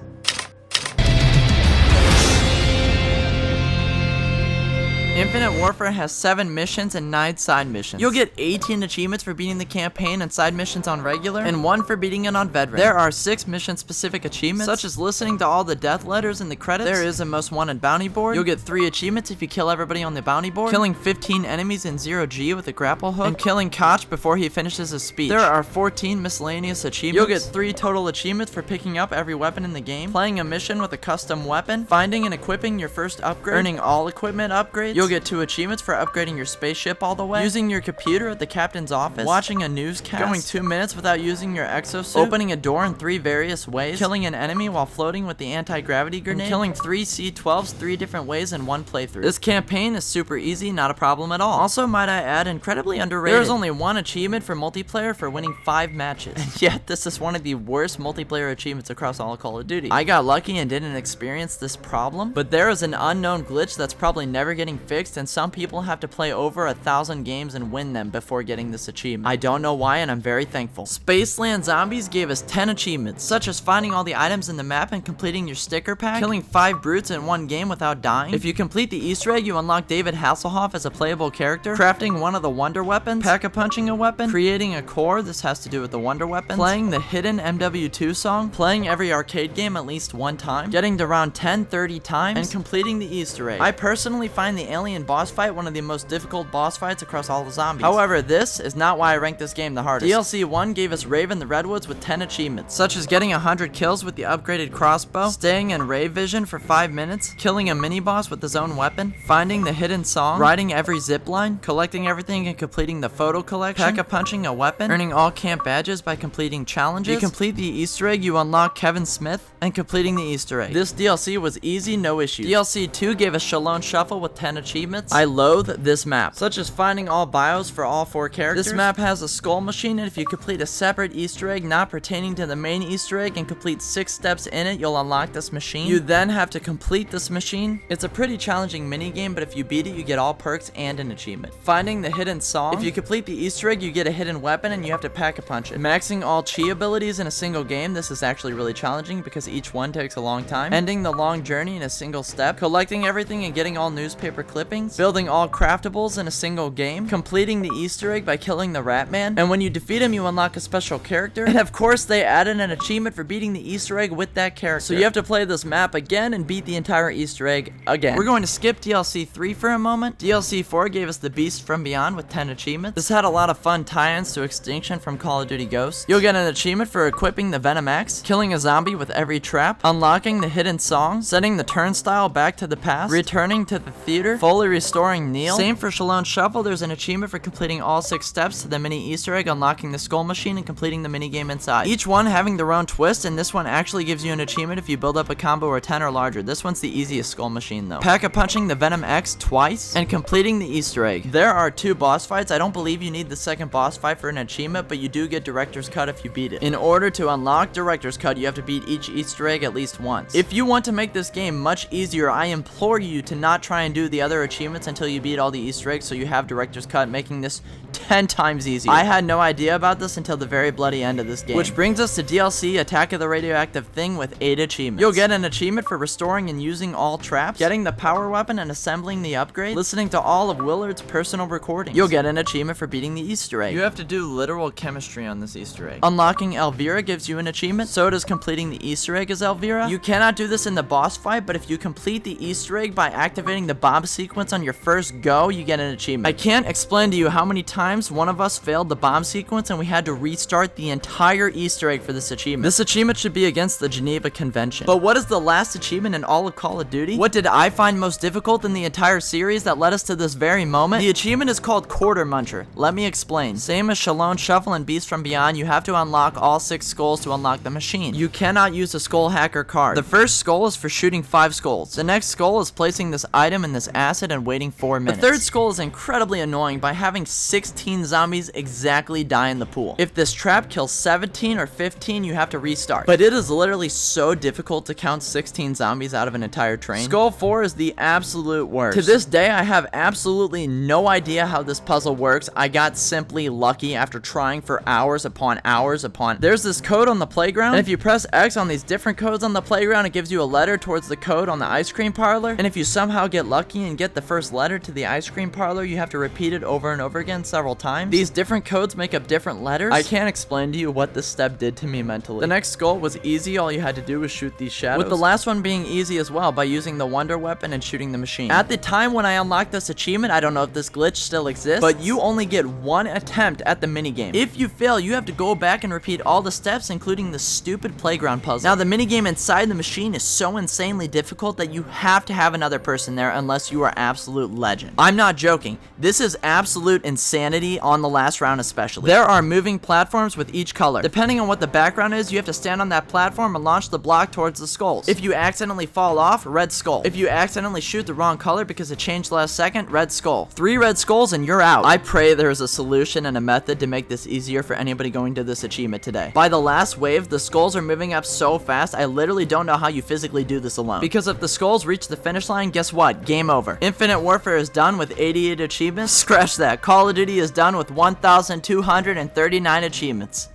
Infinite Warfare has 7 missions and 9 side missions. You'll get 18 achievements for beating the campaign and side missions on regular, and 1 for beating it on veteran. There are 6 mission-specific achievements, such as listening to all the death letters in the credits. There is a most wanted bounty board. You'll get 3 achievements if you kill everybody on the bounty board, killing 15 enemies in 0G with a grapple hook, and killing Koch before he finishes his speech. There are 14 miscellaneous achievements. You'll get 3 total achievements for picking up every weapon in the game, playing a mission with a custom weapon, finding and equipping your first upgrade, earning all equipment upgrades. You'll get 2 achievements for upgrading your spaceship all the way, using your computer at the captain's office, watching a newscast, going 2 minutes without using your exosuit, opening a door in 3 various ways, killing an enemy while floating with the anti-gravity grenade, and killing 3 C-12s 3 different ways in 1 playthrough. This campaign is super easy, not a problem at all. Also, might I add, incredibly underrated. There is only 1 achievement for multiplayer for winning 5 matches, and yet this is one of the worst multiplayer achievements across all of Call of Duty. I got lucky and didn't experience this problem, but there is an unknown glitch that's probably never getting fixed, and some people have to play over 1,000 games and win them before getting this achievement. I don't know why, and I'm very thankful. Spaceland Zombies gave us 10 achievements, such as finding all the items in the map and completing your sticker pack, killing 5 brutes in 1 game without dying. If you complete the Easter egg, you unlock David Hasselhoff as a playable character, crafting one of the Wonder Weapons, pack-a-punching a weapon, creating a core, this has to do with the Wonder Weapons, playing the hidden MW2 song, playing every arcade game at least 1 time, getting to round 10 30 times, and completing the Easter egg. I personally find the alien alien boss fight, one of the most difficult boss fights across all the zombies. However, this is not why I ranked this game the hardest. DLC 1 gave us Raven the Redwoods with 10 achievements, such as getting 100 kills with the upgraded crossbow, staying in ray vision for 5 minutes, killing a mini-boss with his own weapon, finding the hidden song, riding every zipline, collecting everything and completing the photo collection, pack-a-punching a weapon, earning all camp badges by completing challenges. You complete the Easter egg, you unlock Kevin Smith, and completing the Easter egg. This DLC was easy, no issues. DLC 2 gave us Shalone Shuffle with 10 achievements. I loathe this map, such as finding all bios for all 4 characters. This map has a skull machine, and if you complete a separate Easter egg not pertaining to the main Easter egg and complete 6 steps in it, you'll unlock this machine. You then have to complete this machine. It's a pretty challenging mini game, but if you beat it, you get all perks and an achievement. Finding the hidden song. If you complete the Easter egg, you get a hidden weapon and you have to pack-a-punch it. Maxing all chi abilities in a single game. This is actually really challenging because each one takes a long time. Ending the long journey in a single step. Collecting everything and getting all newspaper clippings. Building all craftables in a single game. Completing the Easter egg by killing the Rat Man. And when you defeat him, you unlock a special character. And of course, they added an achievement for beating the Easter egg with that character. So you have to play this map again and beat the entire Easter egg again. We're going to skip DLC 3 for a moment. DLC 4 gave us the Beast from Beyond with 10 achievements. This had a lot of fun tie-ins to Extinction from Call of Duty Ghosts. You'll get an achievement for equipping the Venom Axe, killing a zombie with every trap, unlocking the hidden song, setting the turnstile back to the past, returning to the theater, fully restoring Neil. Same for Shalone Shuffle, there's an achievement for completing all 6 steps to the mini Easter egg, unlocking the skull machine, and completing the mini game inside. Each one having their own twist, and this one actually gives you an achievement if you build up a combo or 10 or larger. This one's the easiest skull machine though. Pack-a-punching the Venom X twice, and completing the Easter egg. There are 2 boss fights. I don't believe you need the second boss fight for an achievement, but you do get Director's Cut if you beat it. In order to unlock Director's Cut, you have to beat each Easter egg at least once. If you want to make this game much easier, I implore you to not try and do the other achievements until you beat all the Easter eggs so you have Director's Cut, making this 10 times easier. I had no idea about this until the very bloody end of this game. Which brings us to DLC Attack of the Radioactive Thing with 8 achievements. You'll get an achievement for restoring and using all traps, getting the power weapon and assembling the upgrade, listening to all of Willard's personal recordings. You'll get an achievement for beating the Easter egg. You have to do literal chemistry on this Easter egg. Unlocking Elvira gives you an achievement, so does completing the Easter egg as Elvira. You cannot do this in the boss fight, but if you complete the Easter egg by activating the bomb sequence on your first go, you get an achievement. I can't explain to you how many times one of us failed the bomb sequence and we had to restart the entire Easter egg for this achievement. This achievement should be against the Geneva Convention. But what is the last achievement in all of Call of Duty? What did I find most difficult in the entire series that led us to this very moment? The achievement is called Quarter Muncher. Let me explain. Same as Shalone Shuffle and Beast from Beyond, you have to unlock all 6 skulls to unlock the machine. You cannot use a skull hacker card. The first skull is for shooting 5 skulls. The next skull is placing this item in this acid and waiting 4 minutes. The third skull is incredibly annoying by having 16 zombies exactly die in the pool. If this trap kills 17 or 15, you have to restart. But it is literally so difficult to count 16 zombies out of an entire train. Skull 4 is the absolute worst. To this day, I have absolutely no idea how this puzzle works. I got simply lucky after trying for hours upon hours upon. There's this code on the playground, and if you press X on these different codes on the playground, it gives you a letter towards the code on the ice cream parlor. And if you somehow get lucky and get the first letter to the ice cream parlor, you have to repeat it over and over again several times. These different codes make up different letters. I can't explain to you what this step did to me mentally. The next skull was easy. All you had to do was shoot these shadows, with the last one being easy as well by using the wonder weapon and shooting the machine. At the time when I unlocked this achievement, I don't know if this glitch still exists, but you only get 1 attempt at the minigame. If you fail, you have to go back and repeat all the steps, including the stupid playground puzzle. Now, the minigame inside the machine is so insanely difficult that you have to have another person there unless you are absolute legend. I'm not joking. This is absolute insanity on the last round especially. There are moving platforms with each color. Depending on what the background is, you have to stand on that platform and launch the block towards the skulls. If you accidentally fall off, red skull. If you accidentally shoot the wrong color because it changed last second, red skull. 3 red skulls and you're out. I pray there is a solution and a method to make this easier for anybody going to this achievement today. By the last wave, the skulls are moving up so fast, I literally don't know how you physically do this alone. Because if the skulls reach the finish line, guess what? Game over. Infinite Warfare is done with 88 achievements. Scratch that. Call of Duty is done with 1,239 achievements.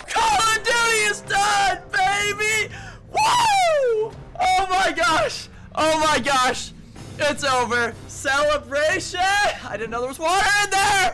Call of Duty is done, baby! Woo! Oh my gosh! Oh my gosh! It's over. Celebration! I didn't know there was water in there!